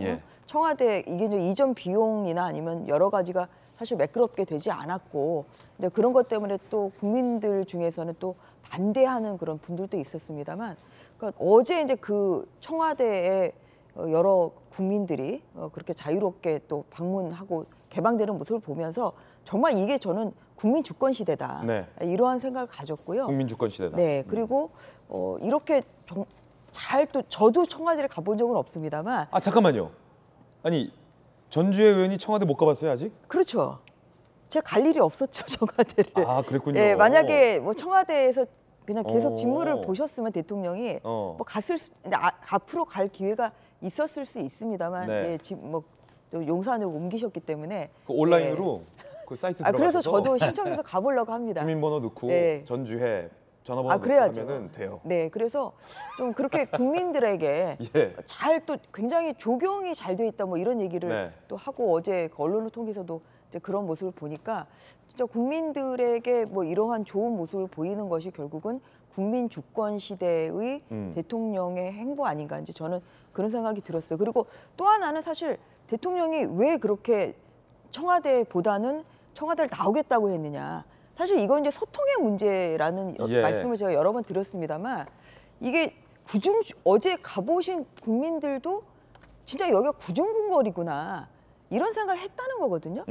청와대 이게 이제 이전 비용이나 아니면 여러 가지가 사실 매끄럽게 되지 않았고, 이제 그런 것 때문에 또 국민들 중에서는 또 반대하는 그런 분들도 있었습니다만, 그러니까 어제 이제 그 청와대에 여러 국민들이 그렇게 자유롭게 또 방문하고 개방되는 모습을 보면서 정말 이게 저는 국민 주권 시대다. 이러한 생각을 가졌고요. 국민 주권 시대다. 그리고 이렇게 잘 또 저도 청와대를 가본 적은 없습니다만. 잠깐만요. 아니 전주혜 의원이 청와대 못 가봤어요 아직? 그렇죠. 제가 갈 일이 없었죠, 청와대를. 그랬군요. 만약에 뭐 청와대에서 그냥 계속 직무를 보셨으면 대통령이 뭐 앞으로 갈 기회가 있었을 수 있습니다만 지금 뭐 또 용산으로 옮기셨기 때문에 그 온라인으로 그 사이트 들어가서 그래서 저도 신청해서 가보려고 합니다. 주민번호 넣고 전주혜 전화번호 넣고 하면은 돼요. 그래서 좀 그렇게 국민들에게 잘 또 굉장히 조경이 잘 돼 있다 뭐 이런 얘기를 또 하고, 어제 그 언론을 통해서도 이제 그런 모습을 보니까 진짜 국민들에게 뭐 이러한 좋은 모습을 보이는 것이 결국은 국민 주권 시대의 대통령의 행보 아닌가, 이제 저는 그런 생각이 들었어요. 그리고 또 하나는 사실 대통령이 왜 그렇게 청와대보다는 청와대를 나오겠다고 했느냐. 사실 이건 이제 소통의 문제라는 말씀을 제가 여러 번 드렸습니다만, 이게 어제 가보신 국민들도 진짜 여기가 구중궁궐이구나 이런 생각을 했다는 거거든요.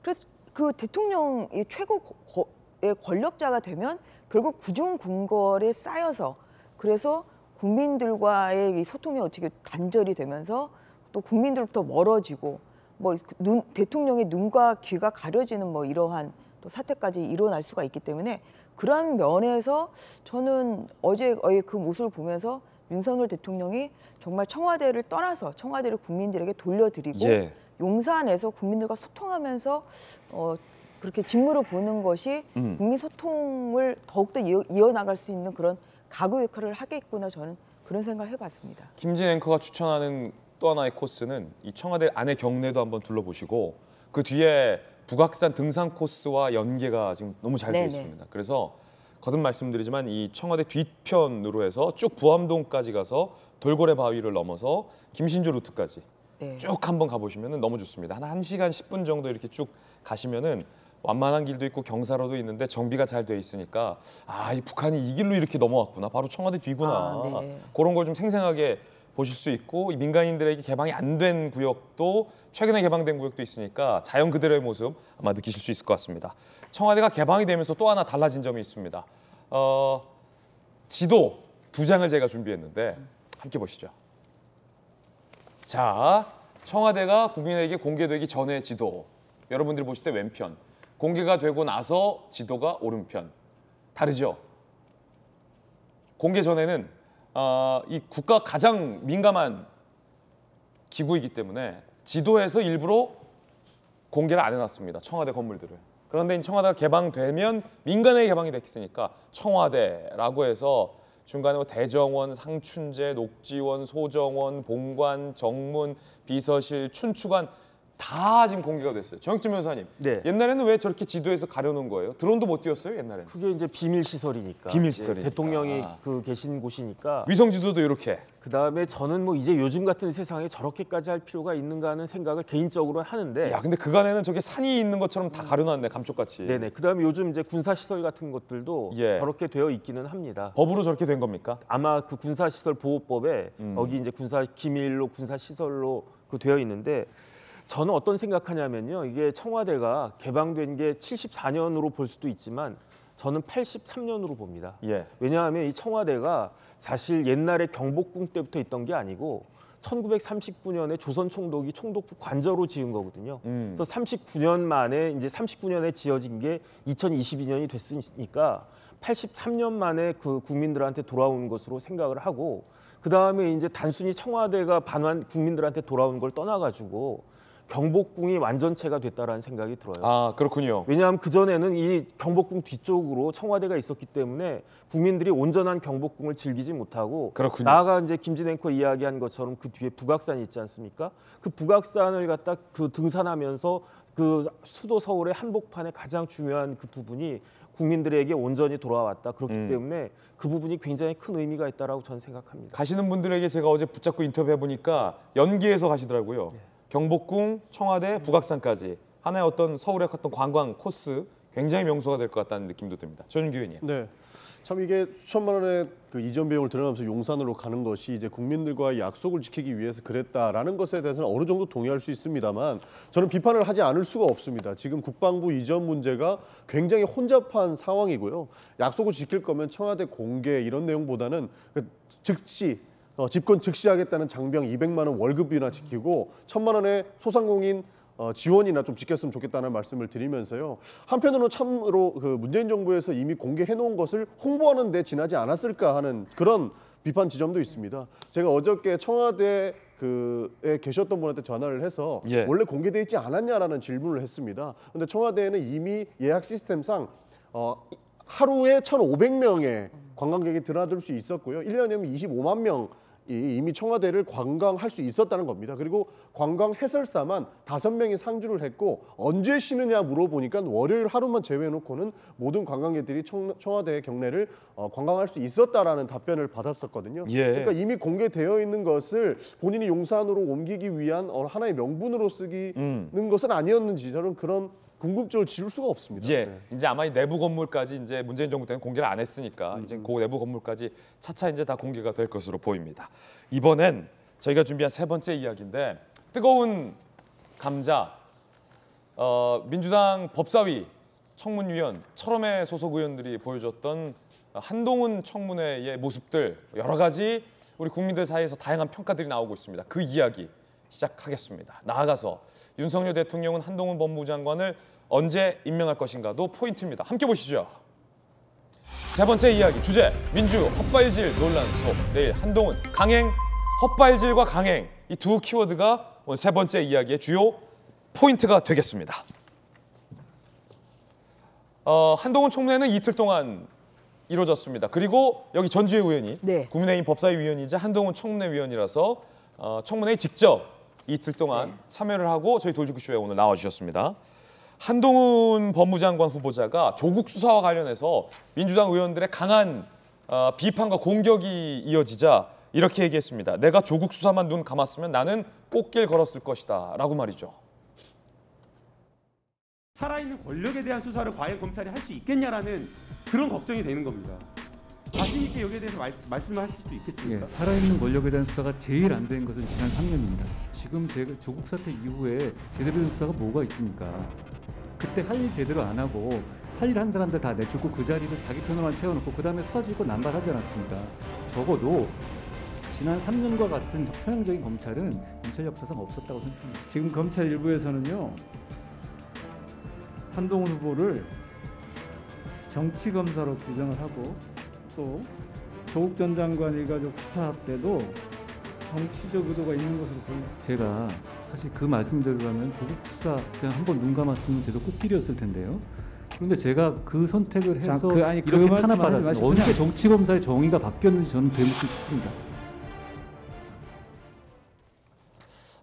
그래서 그 대통령이 최고의 권력자가 되면 결국 구중궁궐에 쌓여서, 그래서 국민들과의 이 소통이 어떻게 단절이 되면서 또 국민들부터 멀어지고, 뭐 대통령의 눈과 귀가 가려지는 뭐 이러한 또 사태까지 일어날 수가 있기 때문에, 그런 면에서 저는 어제의 그 모습을 보면서 윤석열 대통령이 정말 청와대를 떠나서 청와대를 국민들에게 돌려드리고 용산에서 국민들과 소통하면서 그렇게 직무를 보는 것이 국민 소통을 더욱더 이어나갈 수 있는 그런 가구 역할을 하겠구나, 저는 그런 생각을 해봤습니다. 김진 앵커가 추천하는 또 하나의 코스는 이 청와대 안의 경내도 한번 둘러보시고, 그 뒤에 북악산 등산 코스와 연계가 지금 너무 잘 되어 있습니다. 그래서 거듭 말씀드리지만 이 청와대 뒤편으로 해서 쭉 부암동까지 가서 돌고래 바위를 넘어서 김신조 루트까지 쭉 한번 가보시면 너무 좋습니다. 한 1시간 10분 정도 이렇게 쭉 가시면은 완만한 길도 있고 경사로도 있는데 정비가 잘 돼 있으니까 이 북한이 이 길로 이렇게 넘어왔구나, 바로 청와대 뒤구나, 그런 걸 좀 생생하게 보실 수 있고 이 민간인들에게 개방이 안 된 구역도 최근에 개방된 구역도 있으니까 자연 그대로의 모습 아마 느끼실 수 있을 것 같습니다. 청와대가 개방이 되면서 또 하나 달라진 점이 있습니다. 지도 2장을 제가 준비했는데 함께 보시죠. 자, 청와대가 국민에게 공개되기 전의 지도. 여러분들이 보실 때 왼편. 공개가 되고 나서 지도가 오른편. 다르죠? 공개 전에는 이 국가 가장 민감한 기구이기 때문에 지도에서 일부러 공개를 안 해놨습니다. 청와대 건물들을. 그런데 청와대가 개방되면 민간에 개방이 됐으니까 청와대라고 해서 중간에 뭐 대정원, 상춘제, 녹지원, 소정원, 본관, 정문, 비서실, 춘추관 다 지금 공개가 됐어요. 정혁준 변호사님, 네. 옛날에는 왜 저렇게 지도에서 가려놓은 거예요? 드론도 못 띄웠어요, 옛날에는? 그게 이제 비밀 시설이니까. 비밀 시설이니까. 대통령이 그 계신 곳이니까. 위성 지도도 이렇게. 그다음에 저는 뭐 이제 요즘 같은 세상에 저렇게까지 할 필요가 있는가 하는 생각을 개인적으로 하는데. 야, 근데 그간에는 저게 산이 있는 것처럼 다 가려놨네, 감쪽같이. 네네. 그다음에 요즘 이제 군사 시설 같은 것들도 예. 저렇게 되어 있기는 합니다. 법으로 저렇게 된 겁니까? 아마 그 군사 시설 보호법에 여기 이제 군사 기밀로 군사 시설로 그 되어 있는데. 저는 어떤 생각하냐면요. 이게 청와대가 개방된 게 74년으로 볼 수도 있지만 저는 83년으로 봅니다. 예. 왜냐하면 이 청와대가 사실 옛날에 경복궁 때부터 있던 게 아니고 1939년에 조선 총독이 총독부 관저로 지은 거거든요. 그래서 39년 만에 이제 39년에 지어진 게 2022년이 됐으니까 83년 만에 그 국민들한테 돌아온 것으로 생각을 하고 그 다음에 이제 단순히 청와대가 국민들한테 돌아온 걸 떠나가지고 경복궁이 완전체가 됐다라는 생각이 들어요. 아, 그렇군요. 왜냐하면 그전에는 이 경복궁 뒤쪽으로 청와대가 있었기 때문에 국민들이 온전한 경복궁을 즐기지 못하고 그렇군요. 나아가 이제 김진 앵커 이야기한 것처럼 그 뒤에 북악산이 있지 않습니까? 그 북악산을 갖다 그 등산하면서 그 수도 서울의 한복판의 가장 중요한 그 부분이 국민들에게 온전히 돌아왔다. 그렇기 때문에 그 부분이 굉장히 큰 의미가 있다라고 저는 생각합니다. 가시는 분들에게 제가 어제 붙잡고 인터뷰해 보니까 연기해서 가시더라고요. 네. 경복궁, 청와대, 북악산까지 하나의 어떤 서울의 어떤 관광 코스 굉장히 명소가 될 것 같다는 느낌도 듭니다. 전윤기 의원님. 네. 참 이게 수천만 원의 그 이전 비용을 들어가면서 용산으로 가는 것이 이제 국민들과의 약속을 지키기 위해서 그랬다라는 것에 대해서는 어느 정도 동의할 수 있습니다만 저는 비판을 하지 않을 수가 없습니다. 지금 국방부 이전 문제가 굉장히 혼잡한 상황이고요. 약속을 지킬 거면 청와대 공개 이런 내용보다는 즉시 집권 즉시 하겠다는 장병 200만 원 월급이나 지키고 1,000만 원의 소상공인 지원이나 좀 지켰으면 좋겠다는 말씀을 드리면서요. 한편으로는 참으로 그 문재인 정부에서 이미 공개해 놓은 것을 홍보하는 데 지나지 않았을까 하는 그런 비판 지점도 있습니다. 제가 어저께 청와대에 계셨던 분한테 전화를 해서 예. 원래 공개돼 있지 않았냐라는 질문을 했습니다. 그런데 청와대에는 이미 예약 시스템상 하루에 1,500명의 관광객이 드나들 수 있었고요. 1년이면 25만 명이 이미 청와대를 관광할 수 있었다는 겁니다. 그리고 관광 해설사만 5명이 상주를 했고 언제 쉬느냐 물어보니까 월요일 하루만 제외해놓고는 모든 관광객들이 청와대 경내를 관광할 수 있었다라는 답변을 받았었거든요. 예. 그러니까 이미 공개되어 있는 것을 본인이 용산으로 옮기기 위한 하나의 명분으로 쓰기는 것은 아니었는지 저는 그런 궁금증을 지울 수가 없습니다. 예, 네. 이제 아마 이 내부 건물까지 이제 문재인 정부 때는 공개를 안 했으니까 이제 그 내부 건물까지 차차 이제 다 공개가 될 것으로 보입니다. 이번엔 저희가 준비한 3번째 이야기인데 뜨거운 감자. 민주당 법사위 청문위원 철험회 소속 의원들이 보여줬던 한동훈 청문회의 모습들 여러 가지 우리 국민들 사이에서 다양한 평가들이 나오고 있습니다. 그 이야기 시작하겠습니다. 나아가서 윤석열 대통령은 한동훈 법무부 장관을 언제 임명할 것인가도 포인트입니다. 함께 보시죠. 3번째 이야기 주제 민주 헛발질 논란소. 내일 한동훈 강행 헛발질과 강행 이 두 키워드가 오늘 3번째 이야기의 주요 포인트가 되겠습니다. 한동훈 청문회는 이틀 동안 이루어졌습니다. 그리고 여기 전주혜 의원이 네. 국민의힘 법사위 위원이자 한동훈 청문회 위원이라서 청문회에 직접 이틀 동안 참여를 하고 저희 돌직구쇼에 오늘 나와주셨습니다. 한동훈 법무장관 후보자가 조국 수사와 관련해서 민주당 의원들의 강한 비판과 공격이 이어지자 이렇게 얘기했습니다. 내가 조국 수사만 눈 감았으면 나는 꽃길 걸었을 것이다 라고 말이죠. 살아있는 권력에 대한 수사를 과연 검찰이 할 수 있겠냐라는 그런 걱정이 되는 겁니다. 자신 있게 여기에 대해서 말씀을 하실 수 있겠습니까? 예, 살아있는 권력에 대한 수사가 제일 안 된 것은 지난 3년입니다. 지금 조국 사태 이후에 제대로 된 수사가 뭐가 있습니까? 그때 할 일 제대로 안 하고 할 일 한 사람들 다 내쫓고 그 자리를 자기 편으로만 채워놓고 그 다음에 터지고 남발하지 않았습니까? 적어도 지난 3년과 같은 편향적인 검찰은 검찰 역사상 없었다고 생각합니다. 지금 검찰 일부에서는요, 한동훈 후보를 정치 검사로 규정을 하고 또 조국 전 장관 일가족 수사 때도 정치적 의도가 있는 것으로 보입니다. 제가 사실 그 말씀대로라면 조국 수사 그냥 한번 눈 감았으면 계속 꽃길이었을 텐데요. 그런데 제가 그 선택을 해서 이렇게 탄압받았습니다. 언제 정치 검사의 정의가 바뀌었는지 저는 되묻고 싶습니다.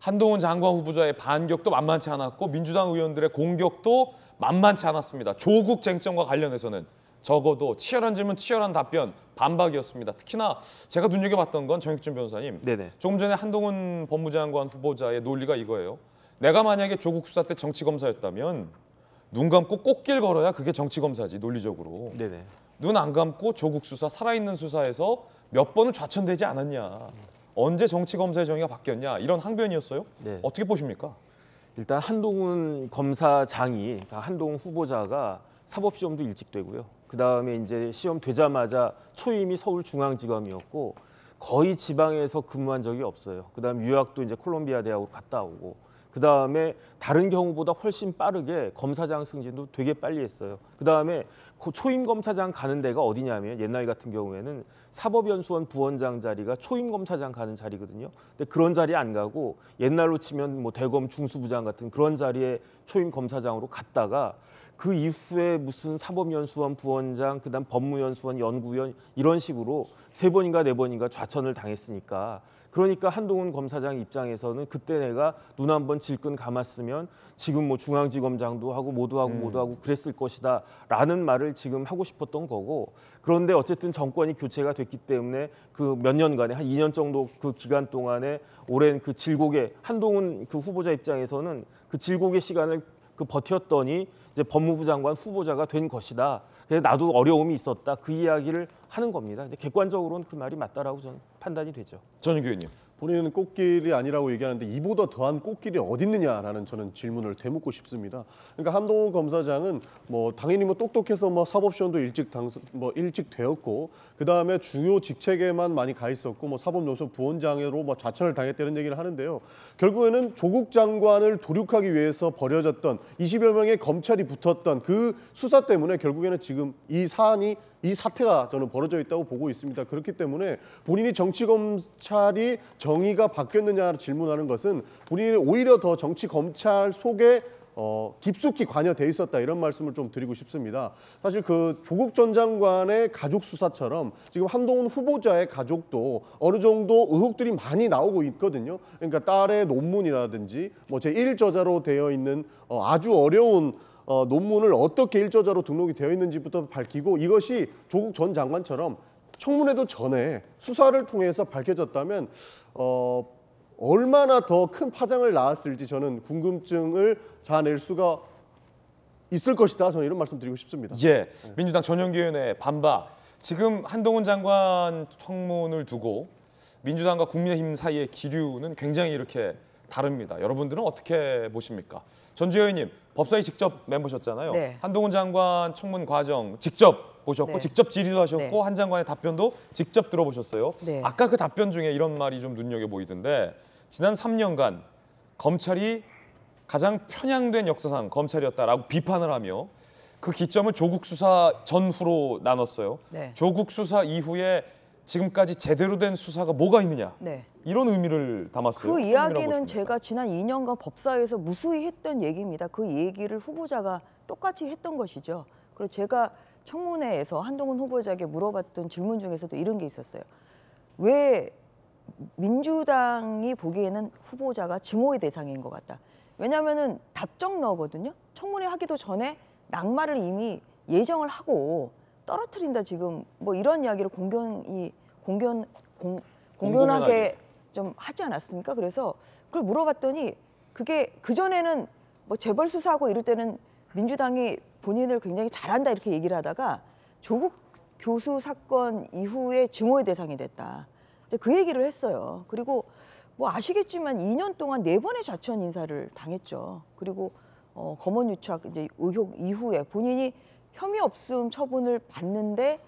한동훈 장관 후보자의 반격도 만만치 않았고 민주당 의원들의 공격도 만만치 않았습니다. 조국 쟁점과 관련해서는 적어도 치열한 질문, 치열한 답변, 반박이었습니다. 특히나 제가 눈여겨봤던 건 정익준 변호사님, 네네. 조금 전에 한동훈 법무장관 후보자의 논리가 이거예요. 내가 만약에 조국 수사 때 정치검사였다면 눈 감고 꽃길 걸어야 그게 정치검사지, 논리적으로. 네네. 눈 안 감고 조국 수사, 살아있는 수사에서 몇 번은 좌천되지 않았냐. 언제 정치검사의 정의가 바뀌었냐. 이런 항변이었어요. 네. 어떻게 보십니까? 일단 한동훈 검사장이, 그러니까 한동훈 후보자가 사법시험도 일찍 되고요. 그다음에 이제 시험 되자마자 초임이 서울중앙지검이었고 거의 지방에서 근무한 적이 없어요. 그다음 유학도 이제 콜롬비아 대학으로 갔다 오고 그다음에 다른 경우보다 훨씬 빠르게 검사장 승진도 되게 빨리 했어요. 그다음에 초임 검사장 가는 데가 어디냐면 옛날 같은 경우에는 사법연수원 부원장 자리가 초임 검사장 가는 자리거든요. 근데 그런 자리에 안 가고 옛날로 치면 뭐 대검 중수부장 같은 그런 자리에 초임 검사장으로 갔다가 그 이후에 무슨 사법연수원 부원장, 그다음 법무연수원 연구위원 이런 식으로 3번인가 4번인가 좌천을 당했으니까 그러니까 한동훈 검사장 입장에서는 그때 내가 눈 한번 질끈 감았으면 지금 뭐 중앙지검장도 하고 모두 하고 그랬을 것이다 라는 말을 지금 하고 싶었던 거고 그런데 어쨌든 정권이 교체가 됐기 때문에 그 몇 년간에 한 2년 정도 그 기간 동안에 오랜 그 질곡의 한동훈 그 후보자 입장에서는 그 질곡의 시간을 그 버텼더니 이제 법무부 장관 후보자가 된 것이다. 그래서 나도 어려움이 있었다. 그 이야기를 하는 겁니다. 근데 객관적으로는 그 말이 맞다라고 저는 판단이 되죠. 전윤규 의원님. 본인은 꽃길이 아니라고 얘기하는데 이보다 더한 꽃길이 어디 있느냐라는 저는 질문을 되묻고 싶습니다. 그러니까 한동훈 검사장은 뭐 당연히 뭐 똑똑해서 뭐 사법시험도 일찍 되었고 그 다음에 주요 직책에만 많이 가 있었고 뭐 사법연수원 부원장으로 뭐 좌천을 당했다는 얘기를 하는데요. 결국에는 조국 장관을 도륙하기 위해서 벌여졌던 20여 명의 검찰이 붙었던 그 수사 때문에 결국에는 지금 이 사태가 저는 벌어져 있다고 보고 있습니다. 그렇기 때문에 본인이 정치검찰이 정의가 바뀌었느냐 질문하는 것은 본인이 오히려 더 정치검찰 속에 깊숙이 관여돼 있었다 이런 말씀을 좀 드리고 싶습니다. 사실 그 조국 전 장관의 가족 수사처럼 지금 한동훈 후보자의 가족도 어느 정도 의혹들이 많이 나오고 있거든요. 그러니까 딸의 논문이라든지 뭐 제1저자로 되어 있는 아주 어려운 논문을 어떻게 1저자로 등록이 되어 있는지부터 밝히고 이것이 조국 전 장관처럼 청문회도 전에 수사를 통해서 밝혀졌다면 얼마나 더 큰 파장을 낳았을지 저는 궁금증을 자아낼 수가 있을 것이다. 저는 이런 말씀 드리고 싶습니다. 예, 민주당 전용기 의원의 반박. 지금 한동훈 장관 청문을 두고 민주당과 국민의힘 사이의 기류는 굉장히 이렇게 다릅니다. 여러분들은 어떻게 보십니까? 전주혜 의원님, 법사위 직접 멤버셨잖아요. 네. 한동훈 장관 청문 과정 직접 보셨고 네. 직접 질의도 하셨고 네. 한 장관의 답변도 직접 들어보셨어요. 네. 아까 그 답변 중에 이런 말이 좀 눈여겨 보이던데 지난 3년간 검찰이 가장 편향된 역사상 검찰이었다라고 비판을 하며 그 기점을 조국 수사 전후로 나눴어요. 네. 조국 수사 이후에 지금까지 제대로 된 수사가 뭐가 있느냐. 네. 이런 의미를 담았어요. 그 어떤 이야기는 의미라고 보십니까? 제가 지난 2년간 법사위에서 무수히 했던 얘기입니다. 그 얘기를 후보자가 똑같이 했던 것이죠. 그리고 제가 청문회에서 한동훈 후보자에게 물어봤던 질문 중에서도 이런 게 있었어요. 왜 민주당이 보기에는 후보자가 증오의 대상인 것 같다. 왜냐하면은 답정너거든요. 청문회 하기도 전에 낙마를 이미 예정을 하고 떨어뜨린다 지금 뭐 이런 이야기를 공견하게 좀 하지 않았습니까? 그래서 그걸 물어봤더니 그게 그전에는 뭐 재벌 수사하고 이럴 때는 민주당이 본인을 굉장히 잘한다 이렇게 얘기를 하다가 조국 교수 사건 이후에 증오의 대상이 됐다. 이제 그 얘기를 했어요. 그리고 뭐 아시겠지만 2년 동안 4번의 좌천 인사를 당했죠. 그리고 검언 유착 이제 의혹 이후에 본인이 혐의 없음 처분을 받는데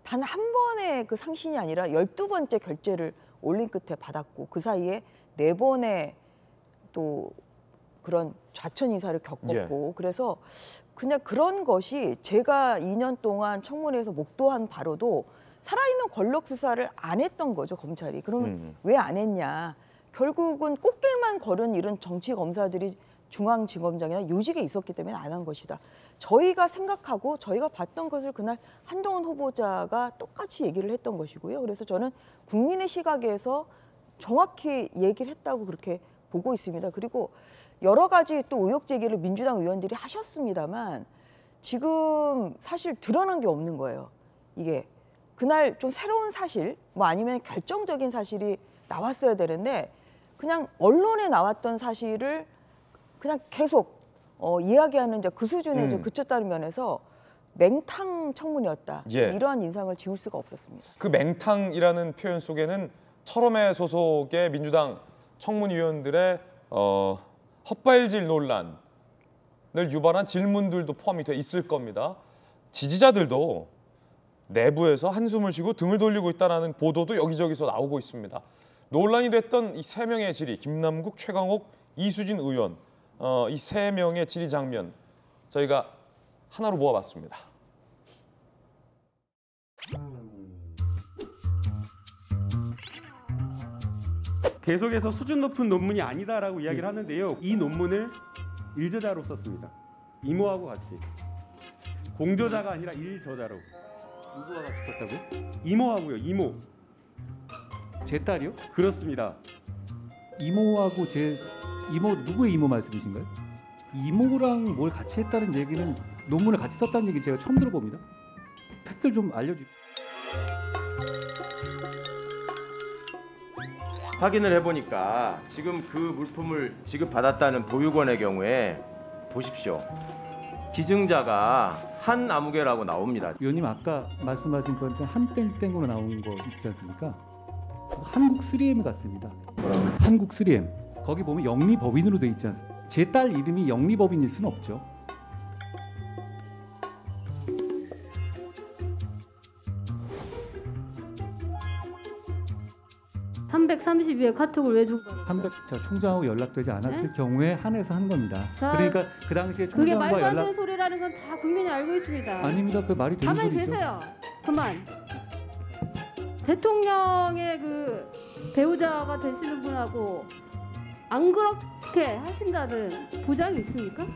단 한 번의 그 상신이 아니라 12번째 결재를 올린 끝에 받았고 그 사이에 4번의 또 그런 좌천 인사를 겪었고 그래서 그냥 그런 것이 제가 2년 동안 청문회에서 목도한 바로도 살아있는 권력 수사를 안 했던 거죠, 검찰이. 그러면 왜 안 했냐. 결국은 꽃길만 걸은 이런 정치 검사들이 중앙지검장이나 요직에 있었기 때문에 안 한 것이다. 저희가 생각하고 저희가 봤던 것을 그날 한동훈 후보자가 똑같이 얘기를 했던 것이고요. 그래서 저는 국민의 시각에서 정확히 얘기를 했다고 그렇게 보고 있습니다. 그리고 여러 가지 또 의혹 제기를 민주당 의원들이 하셨습니다만 지금 사실 드러난 게 없는 거예요. 이게 그날 좀 새로운 사실 뭐 아니면 결정적인 사실이 나왔어야 되는데 그냥 언론에 나왔던 사실을 그냥 계속 이야기하는 이제 그 수준에 좀 그쳤다는 면에서 맹탕 청문이었다. 예. 이러한 인상을 지울 수가 없었습니다. 그 맹탕이라는 표현 속에는 철험회 소속의 민주당 청문위원들의 헛발질 논란을 유발한 질문들도 포함이 돼 있을 겁니다. 지지자들도 내부에서 한숨을 쉬고 등을 돌리고 있다는 보도도 여기저기서 나오고 있습니다. 논란이 됐던 이 3명의 질의, 김남국, 최강욱, 이수진 의원, 이 3명의 질의 장면 저희가 하나로 모아봤습니다. 계속해서 수준 높은 논문이 아니다라고 이야기를 하는데요. 이 논문을 일저자로 썼습니다. 이모하고 같이. 공저자가 아니라 일저자로. 누구와 같이 썼다고요? 이모하고요. 이모. 제 딸이요? 그렇습니다. 이모하고 제 이모 누구의 이모 말씀이신가요? 이모랑 뭘 같이 했다는 얘기는 논문을 같이 썼다는 얘기 제가 처음 들어봅니다. 팩트를 좀 알려주세요. 확인을 해보니까 지금 그 물품을 지급받았다는 보육원의 경우에 보십시오. 기증자가 한 아무개라고 나옵니다. 의원님 아까 말씀하신 것처럼 한 땡땡으로 나온 거 있지 않습니까? 한국 3M 같습니다. 한국 3M. 거기 보면 영리법인으로 돼 있지 않습니까? 제 딸 이름이 영리법인일 수는 없죠. (332회) 카톡을 왜 주고 300차 총장하고 연락되지 않았을 경우에 한해서 한 겁니다. 자, 그러니까 그 당시에 그게 총장과 말도 안 연락 되는 소리라는 건 다 국민이 알고 있습니다. 아닙니다. 그 말이 되는 가만히 소리죠. 계세요. 그만. 대통령의 그 배우자가 되시는 분하고 안 그렇게 하신다는 보장이 있습니까?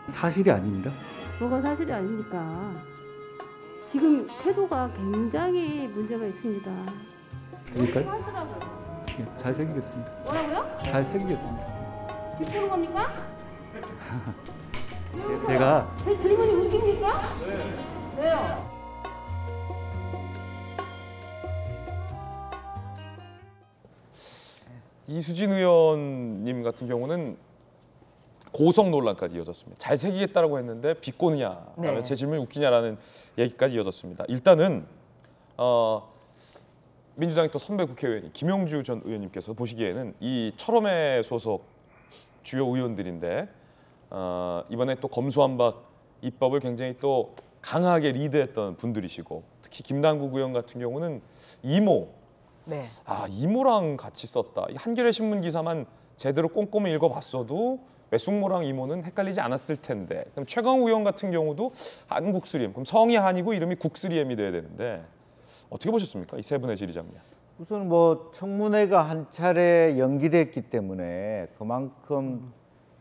사실이 아닙니다. 뭐가 사실이 아닙니까? 지금 태도가 굉장히 문제가 있습니다. 그러니까요? 하시라고요. 예, 잘 새기겠습니다. 뭐라고요? 잘 새기겠습니다. 비꼬는 겁니까? 제가 제 질문이 웃깁니까? 네. 왜요? 이수진 의원님 같은 경우는 고성 논란까지 이어졌습니다. 잘 새기겠다라고 했는데 비꼬느냐, 네. 제 질문이 웃기냐라는 얘기까지 이어졌습니다. 일단은 민주당의 또 선배 국회의원이 김용주 전 의원님께서 보시기에는 이 철험회 소속 주요 의원들인데 이번에 또 검수완박 입법을 굉장히 또 강하게 리드했던 분들이시고 특히 김남국 의원 같은 경우는 이모, 네. 이모랑 같이 썼다. 이 한겨레 신문 기사만 제대로 꼼꼼히 읽어봤어도 외숙모랑 이모는 헷갈리지 않았을 텐데. 그럼 최강욱 의원 같은 경우도 한국스리엠, 그럼 성이 한이고 이름이 국스리엠이 돼야 되는데 어떻게 보셨습니까? 이 세 분의 질의 장면. 우선 뭐 청문회가 한 차례 연기됐기 때문에 그만큼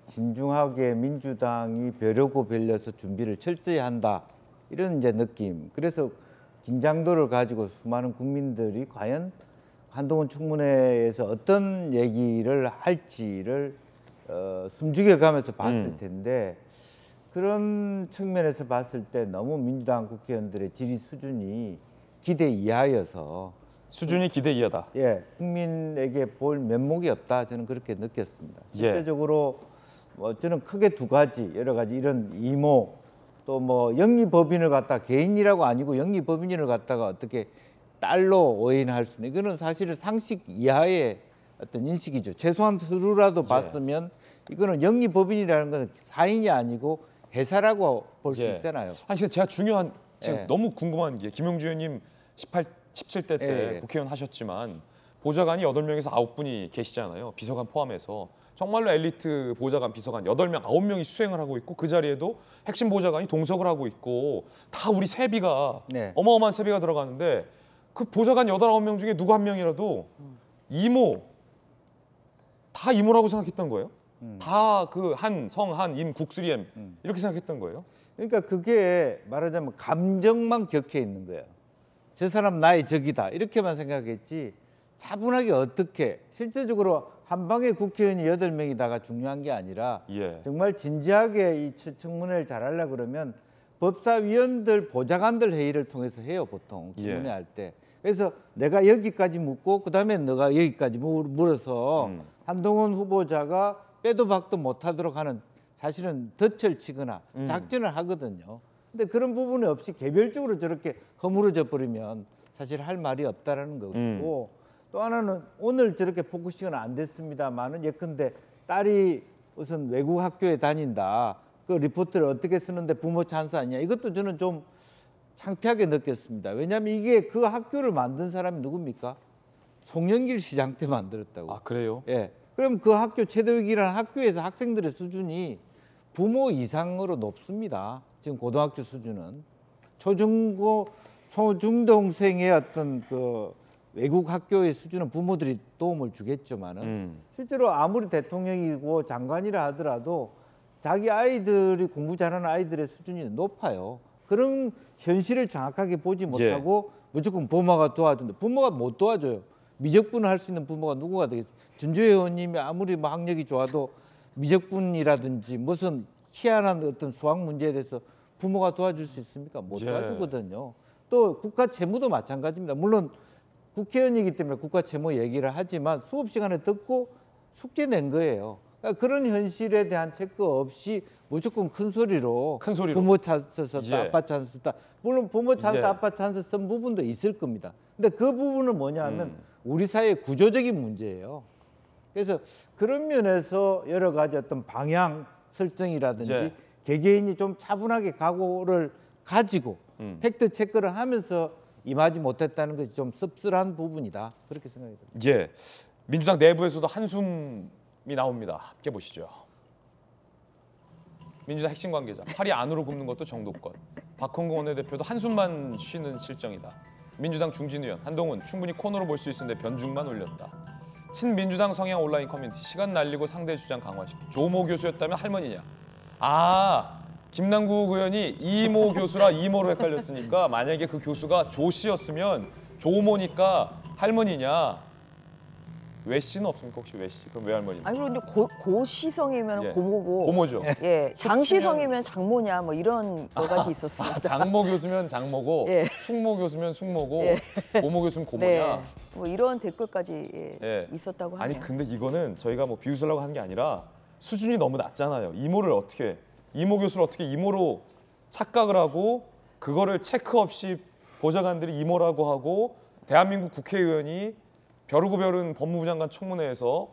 진중하게 민주당이 벼르고 별려서 준비를 철저히 한다 이런 이제 느낌. 그래서 긴장도를 가지고 수많은 국민들이 과연 한동훈 청문회에서 어떤 얘기를 할지를 숨죽여가면서 봤을 텐데 그런 측면에서 봤을 때 너무 민주당 국회의원들의 질의 수준이 기대 이하여서 수준이 기대 이하다. 예, 국민에게 볼 면목이 없다 저는 그렇게 느꼈습니다. 예. 실제적으로 뭐 저는 크게 두 가지 여러 가지 이런 이모 또 뭐 영리법인을 갖다 개인이라고 아니고 영리법인을 갖다가 어떻게 딸로 오인할 수 있는, 이거는 사실은 상식 이하의 어떤 인식이죠. 최소한 서류라도 봤으면 이거는 영리법인이라는 건 사인이 아니고 회사라고 볼 수 있잖아요. 사실 제가 중요한, 제가 예. 너무 궁금한 게 김용주 의원님 17대 때 예. 국회의원 하셨지만 보좌관이 8명에서 9분이 계시잖아요. 비서관 포함해서. 정말로 엘리트 보좌관, 비서관 8명, 9명이 수행을 하고 있고 그 자리에도 핵심 보좌관이 동석을 하고 있고 다 우리 세비가 어마어마한 세비가 들어가는데 그 보좌관 8, 9명 중에 누구 한 명이라도 이모, 다 이모라고 생각했던 거예요? 다 그 한, 성, 한, 임, 국수리엠 이렇게 생각했던 거예요? 그러니까 그게 말하자면 감정만 격해 있는 거예요. 저 사람 나의 적이다 이렇게만 생각했지 차분하게 어떻게 실제적으로 한 방에 국회의원이 8명이다가 중요한 게 아니라 정말 진지하게 이 청문회를 잘하려고 그러면 법사위원들 보좌관들 회의를 통해서 해요. 보통 청문회 할 때. 그래서 내가 여기까지 묻고 그다음에 너가 여기까지 물어서 한동훈 후보자가 빼도 박도 못하도록 하는, 사실은 덫을 치거나 작전을 하거든요. 근데 그런 부분이 없이 개별적으로 저렇게 허물어져 버리면 사실 할 말이 없다라는 거고, 또 하나는 오늘 저렇게 포커싱은 안 됐습니다만은 예컨대 딸이 우선 외국 학교에 다닌다. 그 리포트를 어떻게 쓰는데 부모 찬스 아니냐. 이것도 저는 좀 창피하게 느꼈습니다. 왜냐하면 이게 그 학교를 만든 사람이 누굽니까? 송영길 시장 때 만들었다고. 아, 그래요? 예. 그럼 그 학교 최대위기라는 학교에서 학생들의 수준이 부모 이상으로 높습니다. 지금 고등학교 수준은. 초중동생의 어떤 그 외국 학교의 수준은 부모들이 도움을 주겠지만은 실제로 아무리 대통령이고 장관이라 하더라도 자기 아이들이 공부 잘하는 아이들의 수준이 높아요. 그런 현실을 정확하게 보지 못하고 무조건 부모가 도와준다. 부모가 못 도와줘요. 미적분을 할 수 있는 부모가 누구가 되겠어요? 전주혜 의원님이 아무리 뭐 학력이 좋아도 미적분이라든지 무슨 희한한 어떤 수학 문제에 대해서 부모가 도와줄 수 있습니까? 못 도와주거든요. 또 국가 채무도 마찬가지입니다. 물론 국회의원이기 때문에 국가 채무 얘기를 하지만 수업 시간에 듣고 숙제 낸 거예요. 그러니까 그런 현실에 대한 체크 없이 무조건 큰 소리로 부모 찬스 썼다, 아빠 찬스 썼다. 물론 부모 찬스, 아빠 찬스 쓴 부분도 있을 겁니다. 근데 그 부분은 뭐냐 하면 우리 사회의 구조적인 문제예요. 그래서 그런 면에서 여러 가지 어떤 방향 설정이라든지 개개인이 좀 차분하게 각오를 가지고 팩트 체크를 하면서 임하지 못했다는 것이 좀 씁쓸한 부분이다. 그렇게 생각이 듭니다. 민주당 내부에서도 한숨이 나옵니다. 함께 보시죠. 민주당 핵심 관계자. 팔이 안으로 굽는 것도 정도껏. 박홍근 원내대표도 한숨만 쉬는 실정이다. 민주당 중진 의원 한동훈 충분히 코너로 볼 수 있었는데 변죽만 올렸다. 친민주당 성향 온라인 커뮤니티 시간 날리고 상대 주장 강화시. 조모 교수였다면 할머니냐. 아, 김남국 의원이 이모 교수라 이모로 헷갈렸으니까 만약에 그 교수가 조 씨였으면 조모니까 할머니냐. 외 씨는 없습니까 혹시 외 씨? 그럼 외할머니? 아니 그런데 고시성이면 고모고, 고모죠. 장시성이면 장모냐 뭐 이런 여가지 있었습니다. 장모 교수면 장모고, 숙모 교수면 숙모고, 고모 교수면 고모냐? 네. 뭐 이런 댓글까지 있었다고 하네요. 아니 근데 이거는 저희가 뭐 비웃으려고 하는 게 아니라 수준이 너무 낮잖아요. 이모를 어떻게, 이모 교수를 어떻게 이모로 착각을 하고 그거를 체크 없이 보좌관들이 이모라고 하고 대한민국 국회의원이 벼르고 벼른 법무부 장관 청문회에서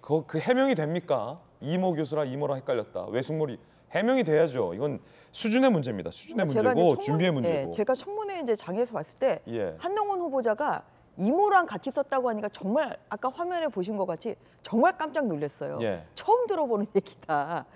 그 해명이 됩니까? 이모 교수라 이모라 헷갈렸다. 외숙모리 해명이 돼야죠. 이건 수준의 문제입니다. 수준의 문제고 준비의 문제고. 제가 청문회 이제 장에서 봤을 때 한동훈 후보자가 이모랑 같이 썼다고 하니까 정말 아까 화면에 보신 것 같이 정말 깜짝 놀랐어요. 처음 들어보는 얘기다.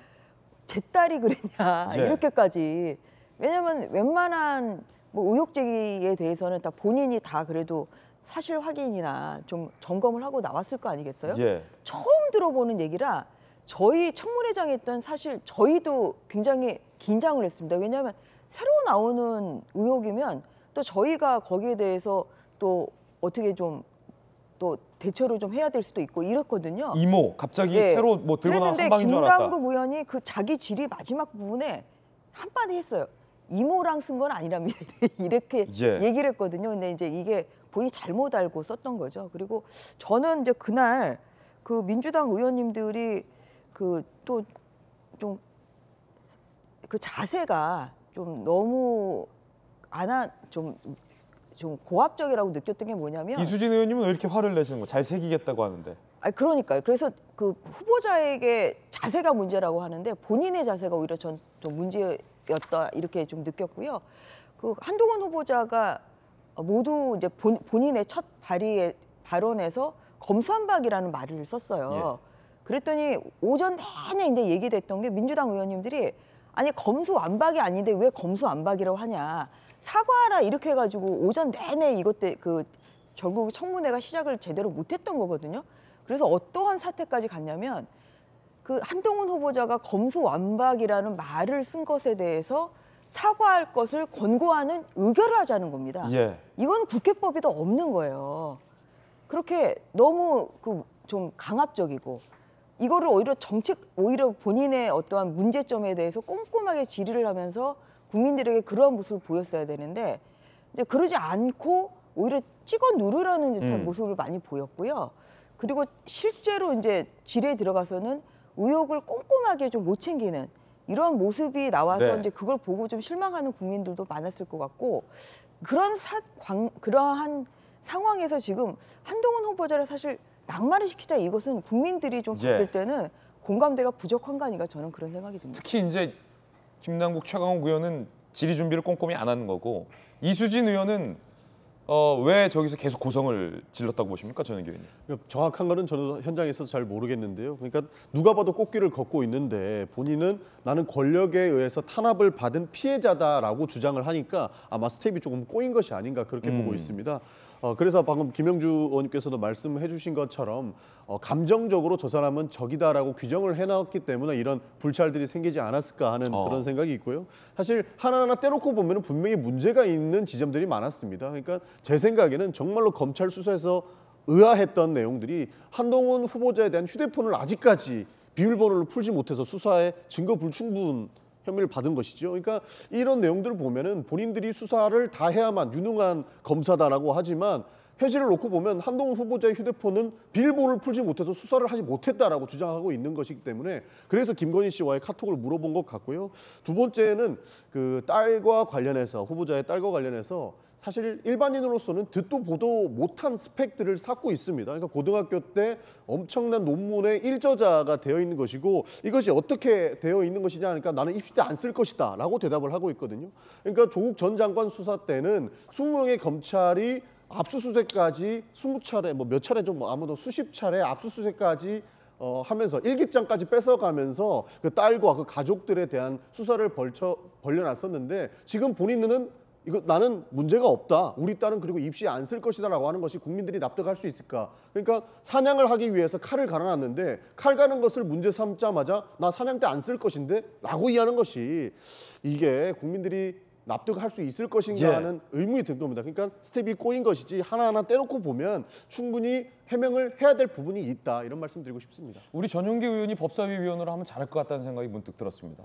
제 딸이 그랬냐 이렇게까지. 왜냐하면 웬만한 뭐 의혹 제기에 대해서는 다 본인이 다 그래도 사실 확인이나 좀 점검을 하고 나왔을 거 아니겠어요? 처음 들어보는 얘기라 저희 청문회장에 있던 사실 저희도 굉장히 긴장을 했습니다. 왜냐하면 새로 나오는 의혹이면 또 저희가 거기에 대해서 또 어떻게 좀 또 대처를 좀 해야 될 수도 있고 이렇거든요. 이모 갑자기 새로 뭐 들고 나온 한 방인 줄 알았다. 김남국 의원이 그 자기 질의 마지막 부분에 한마디 했어요. 이모랑 쓴 건 아니랍니다. 이렇게 얘기를 했거든요. 근데 이제 이게 본인이 잘못 알고 썼던 거죠. 그리고 저는 이제 그날 그 민주당 의원님들이 그 또 좀 그 자세가 좀 너무 좀 고압적이라고 느꼈던 게 뭐냐면 이수진 의원님은 왜 이렇게 화를 내시는 거? 잘 새기겠다고 하는데. 아니 그러니까요. 그래서 그 후보자에게 자세가 문제라고 하는데 본인의 자세가 오히려 전 좀 문제였다 이렇게 좀 느꼈고요. 그 한동훈 후보자가 모두 이제 본인의 첫 발언에서 검수완박이라는 말을 썼어요. 그랬더니 오전 내내 이제 얘기됐던 게 민주당 의원님들이 아니 검수완박이 아닌데 왜 검수완박이라고 하냐. 사과하라 이렇게 해가지고 오전 내내 이것 때 결국 청문회가 시작을 제대로 못했던 거거든요. 그래서 어떠한 사태까지 갔냐면 그 한동훈 후보자가 검수완박이라는 말을 쓴 것에 대해서 사과할 것을 권고하는 의결을 하자는 겁니다. 이거는 국회법에도 없는 거예요. 그렇게 너무 좀 강압적이고 이거를 오히려 본인의 어떠한 문제점에 대해서 꼼꼼하게 질의를 하면서 국민들에게 그러한 모습을 보였어야 되는데 이제 그러지 않고 오히려 찍어 누르라는 듯한 모습을 많이 보였고요. 그리고 실제로 이제 질의에 들어가서는 의혹을 꼼꼼하게 좀 못 챙기는 이런 모습이 나와서 이제 그걸 보고 좀 실망하는 국민들도 많았을 것 같고 그러한 상황에서 지금 한동훈 후보자를 사실 낙마를 시키자 이것은 국민들이 좀 봤을 때는 공감대가 부족한 거 아닌가 저는 그런 생각이 듭니다. 특히 이제 김남국 최강욱 의원은 질의 준비를 꼼꼼히 안 하는 거고 이수진 의원은 왜 저기서 계속 고성을 질렀다고 보십니까, 전현기 의원님? 정확한 거는 저는 현장에서 잘 모르겠는데요. 그러니까 누가 봐도 꽃길을 걷고 있는데 본인은 나는 권력에 의해서 탄압을 받은 피해자다라고 주장을 하니까 아마 스텝이 조금 꼬인 것이 아닌가 그렇게 보고 있습니다. 그래서 방금 김영주 의원님께서도 말씀해 주신 것처럼 감정적으로 저 사람은 적이다라고 규정을 해놨기 때문에 이런 불찰들이 생기지 않았을까 하는 그런 생각이 있고요. 사실 하나하나 떼놓고 보면 분명히 문제가 있는 지점들이 많았습니다. 그러니까 제 생각에는 정말로 검찰 수사에서 의아했던 내용들이 한동훈 후보자에 대한 휴대폰을 아직까지 비밀번호를 풀지 못해서 수사에 증거 불충분 혐의를 받은 것이죠. 그러니까 이런 내용들을 보면은 본인들이 수사를 다 해야만 유능한 검사다라고 하지만 현실을 놓고 보면 한동훈 후보자의 휴대폰은 비밀번호를 풀지 못해서 수사를 하지 못했다라고 주장하고 있는 것이기 때문에 그래서 김건희 씨와의 카톡을 물어본 것 같고요. 두 번째는 그 딸과 관련해서 후보자의 딸과 관련해서 사실 일반인으로서는 듣도 보도 못한 스펙들을 쌓고 있습니다. 그러니까 고등학교 때 엄청난 논문의 일저자가 되어 있는 것이고 이것이 어떻게 되어 있는 것이냐 하니까 나는 입시 때 안 쓸 것이다 라고 대답을 하고 있거든요. 그러니까 조국 전 장관 수사 때는 20명의 검찰이 압수수색까지 20차례 뭐 몇 차례 좀 아무도 수십 차례 압수수색까지 하면서 일기장까지 뺏어가면서 그 딸과 그 가족들에 대한 수사를 벌려놨었는데 지금 본인은 이거 나는 문제가 없다. 우리 딸은 그리고 입시에 안 쓸 것이다라고 하는 것이 국민들이 납득할 수 있을까? 그러니까 사냥을 하기 위해서 칼을 갈아놨는데 칼 가는 것을 문제 삼자마자 나 사냥 때 안 쓸 것인데 라고 이해하는 것이 이게 국민들이 납득할 수 있을 것인가 하는 의문이 든 겁니다. 그러니까 스텝이 꼬인 것이지 하나하나 떼놓고 보면 충분히 해명을 해야 될 부분이 있다. 이런 말씀 드리고 싶습니다. 우리 전용기 의원이 법사위 위원으로 하면 잘할 것 같다는 생각이 문득 들었습니다.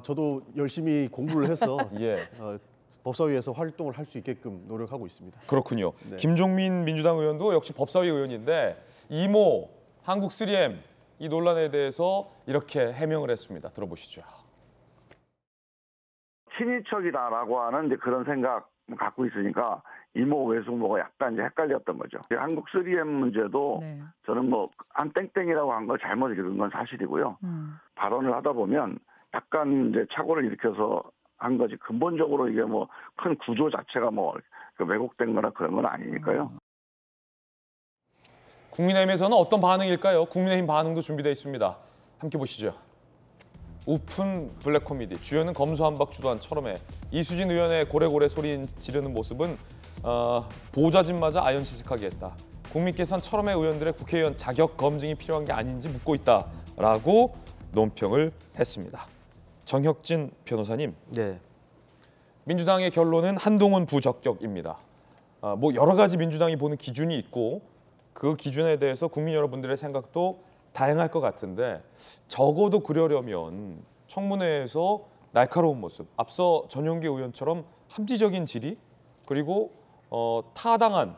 저도 열심히 공부를 해서 법사위에서 활동을 할 수 있게끔 노력하고 있습니다. 그렇군요. 김종민 민주당 의원도 역시 법사위 의원인데 이모 한국 3M 이 논란에 대해서 이렇게 해명을 했습니다. 들어보시죠. 친인척이다라고 하는 이제 그런 생각 갖고 있으니까 이모 외숙모가 약간 이제 헷갈렸던 거죠. 한국 3M 문제도 저는 뭐 한 땡땡이라고 한 걸 잘못 읽은 건 사실이고요. 발언을 하다 보면 약간 이제 착오를 일으켜서 한 거지 근본적으로 이게 뭐 큰 구조 자체가 뭐 왜곡된 거나 그런 건 아니니까요. 국민의힘에서는 어떤 반응일까요? 국민의힘 반응도 준비되어 있습니다. 함께 보시죠. 오픈 블랙 코미디 주연은 검수완박 주도한 철험해 이수진 의원의 고래고래 소리 지르는 모습은 보좌진마저 아연시식하게 했다. 국민께서는 철험해 의원들의 국회의원 자격 검증이 필요한 게 아닌지 묻고 있다라고 논평을 했습니다. 정혁진 변호사님, 민주당의 결론은 한동훈 부적격입니다. 뭐 여러 가지 민주당이 보는 기준이 있고 그 기준에 대해서 국민 여러분들의 생각도 다양할 것 같은데 적어도 그러려면 청문회에서 날카로운 모습, 앞서 전용기 의원처럼 합리적인 질의 그리고 타당한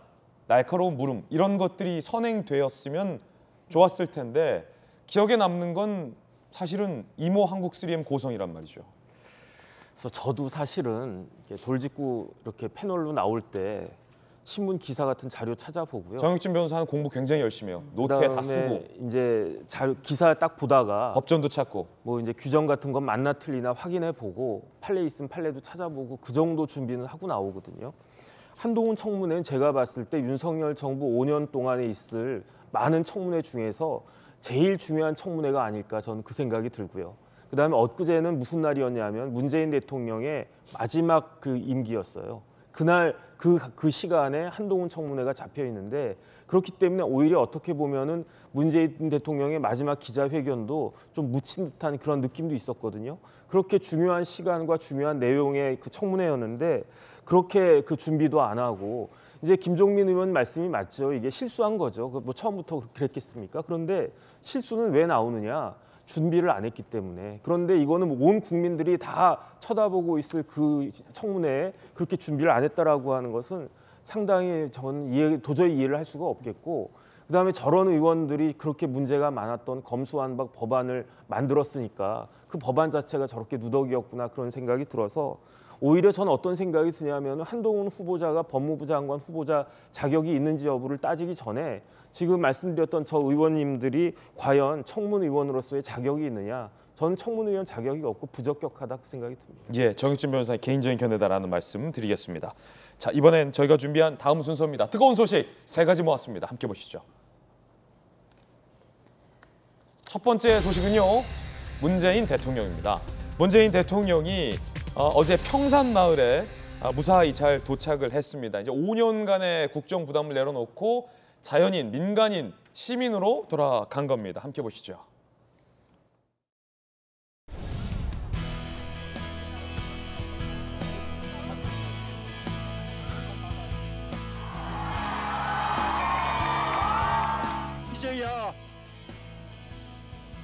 날카로운 물음 이런 것들이 선행되었으면 좋았을 텐데 기억에 남는 건 사실은 이모 한국 3M 고성이란 말이죠. 그래서 저도 사실은 이렇게 돌직구 이렇게 패널로 나올 때 신문 기사 같은 자료 찾아보고요. 정혁진 변호사는 공부 굉장히 열심히 해요. 노트에 다 쓰고. 이제 기사 딱 보다가 법전도 찾고. 뭐 이제 규정 같은 건 맞나 틀리나 확인해 보고 판례 있으면 판례도 찾아보고 그 정도 준비는 하고 나오거든요. 한동훈 청문회는 제가 봤을 때 윤석열 정부 5년 동안에 있을 많은 청문회 중에서 제일 중요한 청문회가 아닐까 저는 그 생각이 들고요. 그다음에 엊그제는 무슨 날이었냐면 문재인 대통령의 마지막 그 임기였어요. 그날 그 시간에 한동훈 청문회가 잡혀 있는데 그렇기 때문에 오히려 어떻게 보면은 문재인 대통령의 마지막 기자회견도 좀 묻힌 듯한 그런 느낌도 있었거든요. 그렇게 중요한 시간과 중요한 내용의 그 청문회였는데 그렇게 그 준비도 안 하고 이제 김종민 의원 말씀이 맞죠. 이게 실수한 거죠. 뭐 처음부터 그랬겠습니까? 그런데 실수는 왜 나오느냐? 준비를 안 했기 때문에. 그런데 이거는 온 국민들이 다 쳐다보고 있을 그 청문회에 그렇게 준비를 안 했다라고 하는 것은 상당히 저는 도저히 이해를 할 수가 없겠고, 그다음에 저런 의원들이 그렇게 문제가 많았던 검수완박 법안을 만들었으니까 그 법안 자체가 저렇게 누더기였구나 그런 생각이 들어서 오히려 저는 어떤 생각이 드냐면 한동훈 후보자가 법무부 장관 후보자 자격이 있는지 여부를 따지기 전에 지금 말씀드렸던 저 의원님들이 과연 청문의원으로서의 자격이 있느냐, 저는 청문의원 자격이 없고 부적격하다 그 생각이 듭니다. 예, 정혁진 변호사의 개인적인 견해다라는 말씀 드리겠습니다. 자, 이번엔 저희가 준비한 다음 순서입니다. 뜨거운 소식 3가지 모았습니다. 함께 보시죠. 첫 번째 소식은요, 문재인 대통령입니다. 문재인 대통령이 어제 평산마을에 무사히 잘 도착을 했습니다. 이제 5년간의 국정 부담을 내려놓고 자연인, 민간인, 시민으로 돌아간 겁니다. 함께 보시죠. 이제야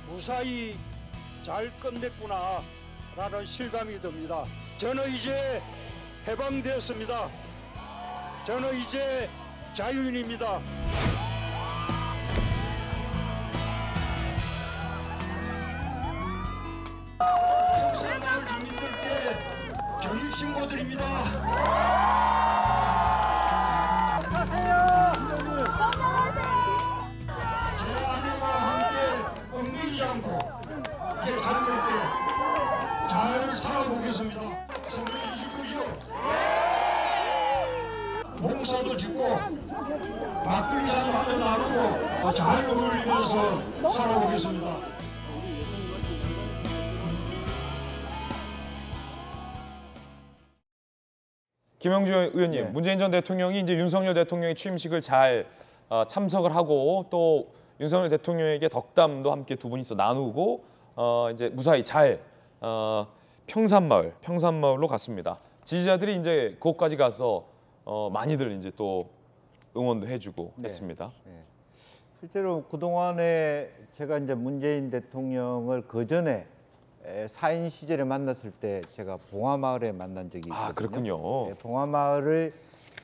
무사히 잘 끝냈구나 라는 실감이 듭니다. 저는 이제 해방되었습니다. 저는 이제 자유인입니다. 평산마을 주민들께 전입신고드립니다. 제 아내와 함께 얽매이지 않고 이제 자유롭게 잘 살아보겠습니다. 승리해 주실 거죠? 봉사도 짓고 막걸리 잔도 나누고 잘 어울리면서 살아보겠습니다. 김영주 의원님, 네. 문재인 전 대통령이 이제 윤석열 대통령의 취임식을 잘 참석을 하고 또 윤석열 대통령에게 덕담도 함께 두 분이서 나누고 이제 무사히 잘 평산마을로 갔습니다. 지지자들이 이제 그곳까지 가서 많이들 이제 또 응원도 해주고 네. 했습니다. 네. 실제로 그 동안에 제가 이제 문재인 대통령을 그 전에 사인 시절에 만났을 때 제가 봉화마을에 만난 적이 있거든요. 아, 그렇군요. 네, 봉화마을을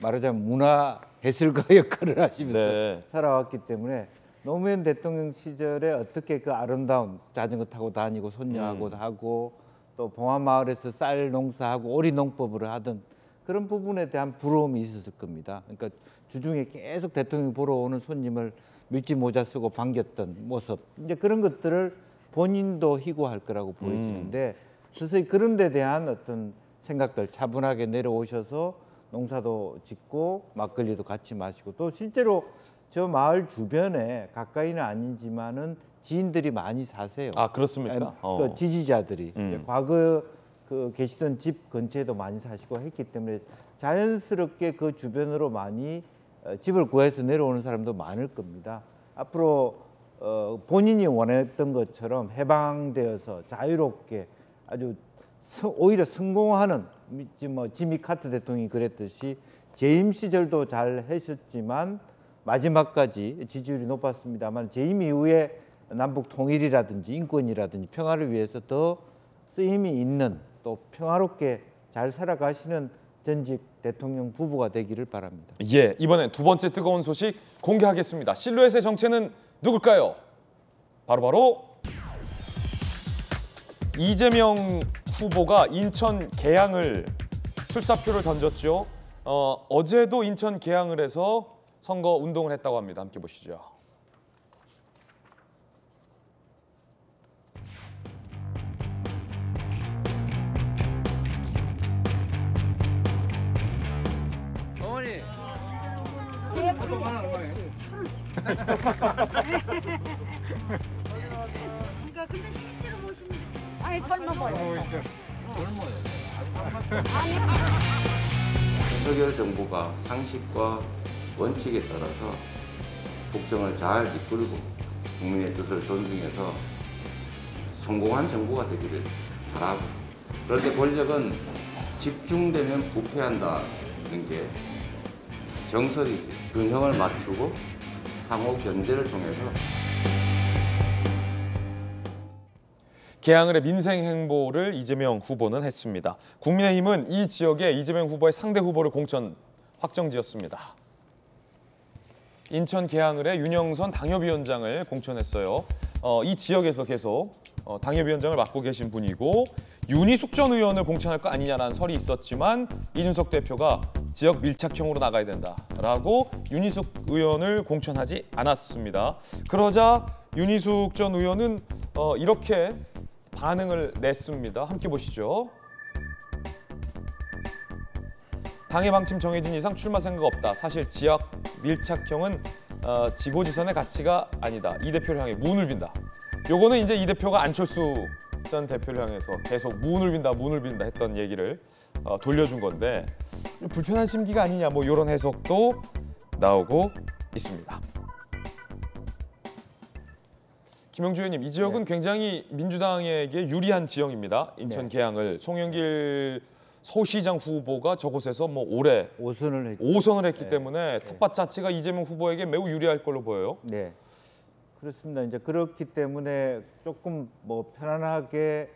말하자면 문화 해설가 역할을 하시면서 네. 살아왔기 때문에 노무현 대통령 시절에 어떻게 그 아름다운 자전거 타고 다니고 손녀하고 하고 또 봉화마을에서 쌀 농사하고 오리 농법을 하던 그런 부분에 대한 부러움이 있었을 겁니다. 그러니까 주중에 계속 대통령 보러 오는 손님을 밀짚 모자 쓰고 반겼던 모습, 이제 그런 것들을 본인도 희고할 거라고 보여지는데 서서히 그런 데 대한 어떤 생각들 차분하게 내려오셔서 농사도 짓고 막걸리도 같이 마시고 또 실제로 저 마을 주변에 가까이는 아니지만은 지인들이 많이 사세요. 아, 그렇습니까? 그 지지자들이 과거 그 계시던 집 근처에도 많이 사시고 했기 때문에 자연스럽게 그 주변으로 많이 집을 구해서 내려오는 사람도 많을 겁니다. 앞으로 본인이 원했던 것처럼 해방되어서 자유롭게 아주 오히려 성공하는 뭐 지미 카터 대통령이 그랬듯이 재임 시절도 잘 하셨지만 마지막까지 지지율이 높았습니다만 재임 이후에 남북 통일이라든지 인권이라든지 평화를 위해서 더 쓰임이 있는 또 평화롭게 잘 살아가시는 전직 대통령 부부가 되기를 바랍니다. 예, 이번엔 두 번째 뜨거운 소식 공개하겠습니다. 실루엣의 정체는 누굴까요? 바로 이재명 후보가 인천 계양을 출사표를 던졌죠. 어제도 인천 계양을 해서 선거 운동을 했다고 합니다. 함께 보시죠. 어머니. 저도 하나 얼마예요? 그러니까 근데 실제로 보시면 아니 젊어 보여요. 윤석열 정부가 상식과 원칙에 따라서 국정을 잘 이끌고 국민의 뜻을 존중해서 성공한 정부가 되기를 바라고, 그런데 권력은 집중되면 부패한다는 게 정설이지. 균형을 맞추고 상호 견제를 통해서 계양을의 민생 행보를 이재명 후보는 했습니다. 국민의힘은 이 지역에 이재명 후보의 상대 후보를 공천 확정지었습니다. 인천 계양을의 윤영선 당협위원장을 공천했어요. 이 지역에서 계속 당협위원장을 맡고 계신 분이고 윤희숙 전 의원을 공천할 거 아니냐라는 설이 있었지만 이준석 대표가 지역 밀착형으로 나가야 된다라고 윤희숙 의원을 공천하지 않았습니다. 그러자 윤희숙 전 의원은 이렇게 반응을 냈습니다. 함께 보시죠. 당의 방침 정해진 이상 출마 생각 없다. 사실 지역 밀착형은 지고지선의 가치가 아니다. 이 대표를 향해 문을 빈다. 요거는 이제 이 대표가 안철수 전 대표를 향해서 계속 문을 빈다 했던 얘기를 돌려준 건데 불편한 심기가 아니냐 뭐 이런 해석도 나오고 있습니다. 김영주 의원님, 이 지역은 굉장히 민주당에게 유리한 지역입니다. 인천 계양을 송영길 서울시장 후보가 저곳에서 뭐 올해 5선을 했기 때문에 텃밭 자체가 이재명 후보에게 매우 유리할 걸로 보여요. 네, 그렇습니다. 이제 그렇기 때문에 조금 뭐 편안하게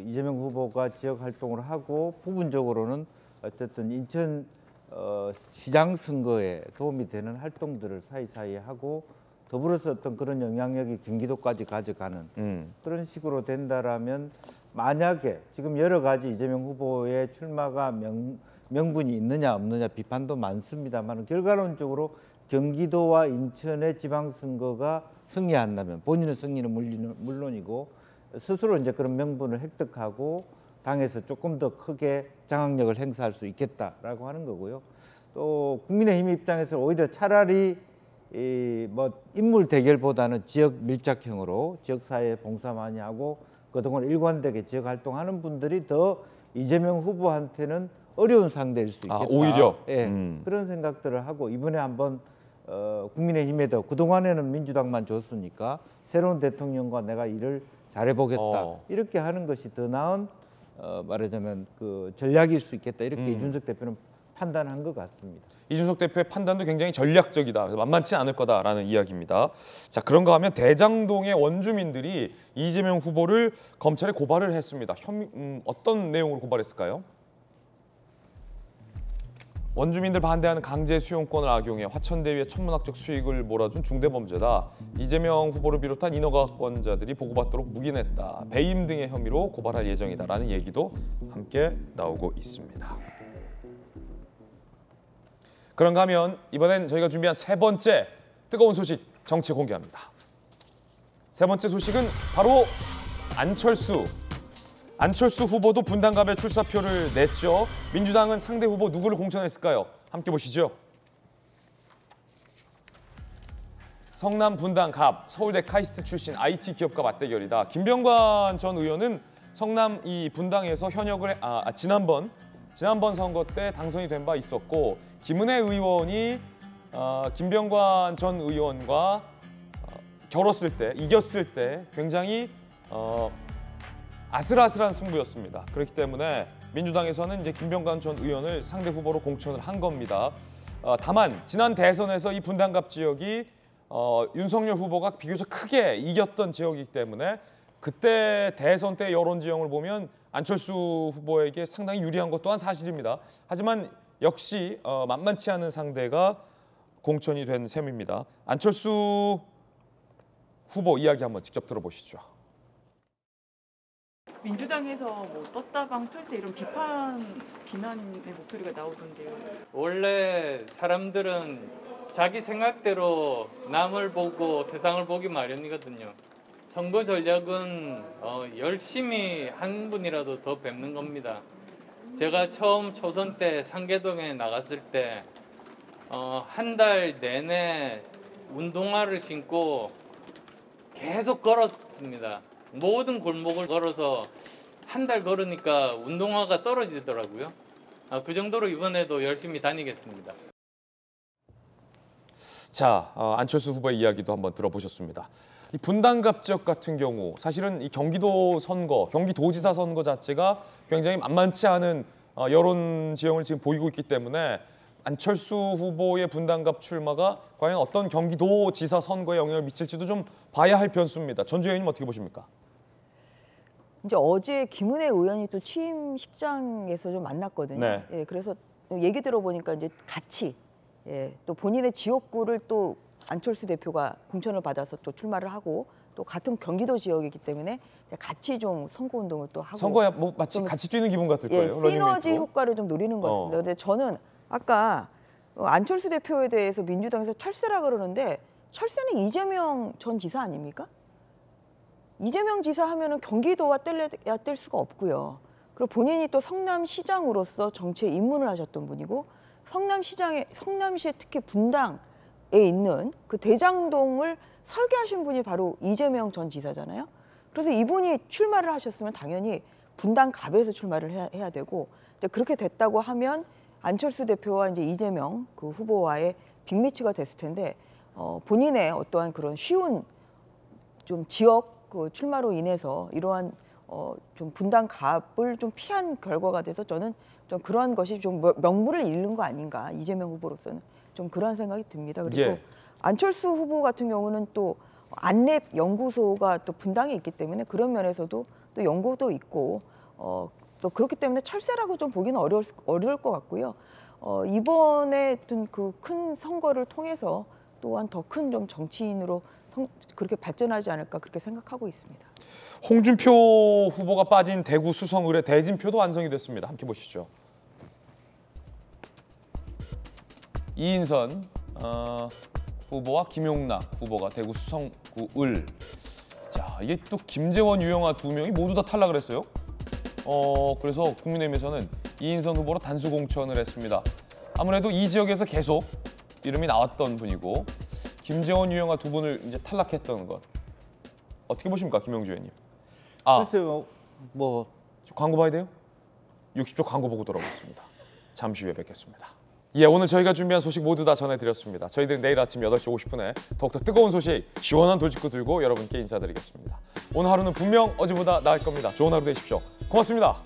이재명 후보가 지역 활동을 하고 부분적으로는 어쨌든 인천 시장 선거에 도움이 되는 활동들을 사이사이에 하고 더불어서 어떤 그런 영향력이 경기도까지 가져가는 그런 식으로 된다라면 만약에 지금 여러 가지 이재명 후보의 출마가 명분이 있느냐 없느냐 비판도 많습니다만 결과론적으로 경기도와 인천의 지방선거가 승리한다면 본인의 승리는 물론이고 스스로 이제 그런 명분을 획득하고 당에서 조금 더 크게 장악력을 행사할 수 있겠다라고 하는 거고요. 또 국민의힘 입장에서 오히려 차라리 뭐 인물 대결보다는 지역 밀착형으로 지역사회에 봉사 많이 하고 그동안 일관되게 지역 활동하는 분들이 더 이재명 후보한테는 어려운 상대일 수 있겠다. 오히려? 예, 그런 생각들을 하고 이번에 한번 국민의힘에도 그동안에는 민주당만 줬으니까 새로운 대통령과 내가 일을 잘해보겠다. 이렇게 하는 것이 더 나은 말하자면 그 전략일 수 있겠다. 이렇게 이준석 대표는 판단한 것 같습니다. 이준석 대표의 판단도 굉장히 전략적이다. 만만치 않을 거다라는 이야기입니다. 자, 그런가 하면 대장동의 원주민들이 이재명 후보를 검찰에 고발을 했습니다. 어떤 내용으로 고발했을까요? 원주민들 반대하는 강제 수용권을 악용해 화천대유의 천문학적 수익을 몰아준 중대범죄다. 이재명 후보를 비롯한 인허가권자들이 보고받도록 묵인했다. 배임 등의 혐의로 고발할 예정이다라는 얘기도 함께 나오고 있습니다. 그런가 하면 이번엔 저희가 준비한 세 번째 뜨거운 소식 정치 공개합니다. 세 번째 소식은 바로 안철수 후보도 분당갑에 출사표를 냈죠. 민주당은 상대 후보 누구를 공천했을까요? 함께 보시죠. 성남 분당갑, 서울대 카이스트 출신 IT 기업가 맞대결이다. 김병관 전 의원은 성남 이 분당에서 현역을 지난번 선거 때 당선이 된 바 있었고 김은혜 의원이 김병관 전 의원과 이겼을 때 굉장히 아슬아슬한 승부였습니다. 그렇기 때문에 민주당에서는 이제 김병관 전 의원을 상대 후보로 공천을 한 겁니다. 다만 지난 대선에서 이 분당갑 지역이 윤석열 후보가 비교적 크게 이겼던 지역이기 때문에 그때 대선 때 여론 지형을 보면 안철수 후보에게 상당히 유리한 것 또한 사실입니다. 하지만 역시 만만치 않은 상대가 공천이 된 셈입니다. 안철수 후보 이야기 한번 직접 들어보시죠. 민주당에서 뭐 떴다방 철새 이런 비난의 목소리가 나오던데요. 원래 사람들은 자기 생각대로 남을 보고 세상을 보기 마련이거든요. 선거 전략은 열심히 한 분이라도 더 뵙는 겁니다. 제가 처음 초선 때 상계동에 나갔을 때 한 달 내내 운동화를 신고 계속 걸었습니다. 모든 골목을 걸어서 한 달 걸으니까 운동화가 떨어지더라고요. 그 정도로 이번에도 열심히 다니겠습니다. 자, 안철수 후보의 이야기도 한번 들어보셨습니다. 이 분당갑 지역 같은 경우 사실은 이 경기도 선거, 경기도지사 선거 자체가 굉장히 만만치 않은 여론 지형을 지금 보이고 있기 때문에 안철수 후보의 분당갑 출마가 과연 어떤 경기도지사 선거에 영향을 미칠지도 좀 봐야 할 변수입니다. 전주 의원님 어떻게 보십니까? 이제 어제 김은혜 의원이 또 취임식장에서 좀 만났거든요. 네. 예, 그래서 얘기 들어보니까 이제 같이 또 본인의 지역구를 또 안철수 대표가 공천을 받아서 또 출마를 하고 또 같은 경기도 지역이기 때문에 같이 좀 선거 운동을 또 하고 선거야 뭐 마치 같이 뛰는 기분 같을 거예요. 시너지 러닝메이트로. 효과를 좀 노리는 것 같습니다. 근데 저는 아까 안철수 대표에 대해서 민주당에서 철새라 그러는데 철새는 이재명 전 지사 아닙니까? 이재명 지사 하면은 경기도와 뗄래야 뗄 수가 없고요. 그리고 본인이 또 성남시장으로서 정치에 입문을 하셨던 분이고 성남시에 특히 분당에 있는 그 대장동을 설계하신 분이 바로 이재명 전 지사잖아요. 그래서 이분이 출마를 하셨으면 당연히 분당갑에서 출마를 해야 되고, 근데 그렇게 됐다고 하면 안철수 대표와 이제 이재명 그 후보와의 빅매치가 됐을 텐데 본인의 어떠한 그런 쉬운 좀 지역 그 출마로 인해서 이러한 좀 분당갑을 좀 피한 결과가 돼서 저는 좀 그러한 것이 좀 명분을 잃는 거 아닌가, 이재명 후보로서는 좀 그런 생각이 듭니다. 그리고 예. 안철수 후보 같은 경우는 또 안랩 연구소가 또 분당에 있기 때문에 그런 면에서도 또 연구도 있고 또 그렇기 때문에 철새라고 좀 보기는 어려울 것 같고요. 이번에 그 큰 선거를 통해서 또한 더 큰 좀 정치인으로 그렇게 발전하지 않을까 그렇게 생각하고 있습니다. 홍준표 후보가 빠진 대구 수성을의 대진표도 완성이 됐습니다. 함께 보시죠. 이인선 후보와 김용남 후보가 대구 수성구을. 자, 이게 또 김재원, 유영아 두 명이 모두 다 탈락을 했어요. 그래서 국민의힘에서는 이인선 후보로 단수 공천을 했습니다. 아무래도 이 지역에서 계속 이름이 나왔던 분이고 김재원, 유영아 두 분을 이제 탈락했던 것 어떻게 보십니까, 김영주 의원님? 글쎄요, 뭐 광고 봐야 돼요? 60초 광고 보고 돌아오겠습니다. 잠시 후에 뵙겠습니다. 예, 오늘 저희가 준비한 소식 모두 다 전해드렸습니다. 저희들은 내일 아침 8시 50분에 더욱더 뜨거운 소식, 시원한 돌직구 들고 여러분께 인사드리겠습니다. 오늘 하루는 분명 어제보다 나을 겁니다. 좋은 하루 되십시오. 고맙습니다.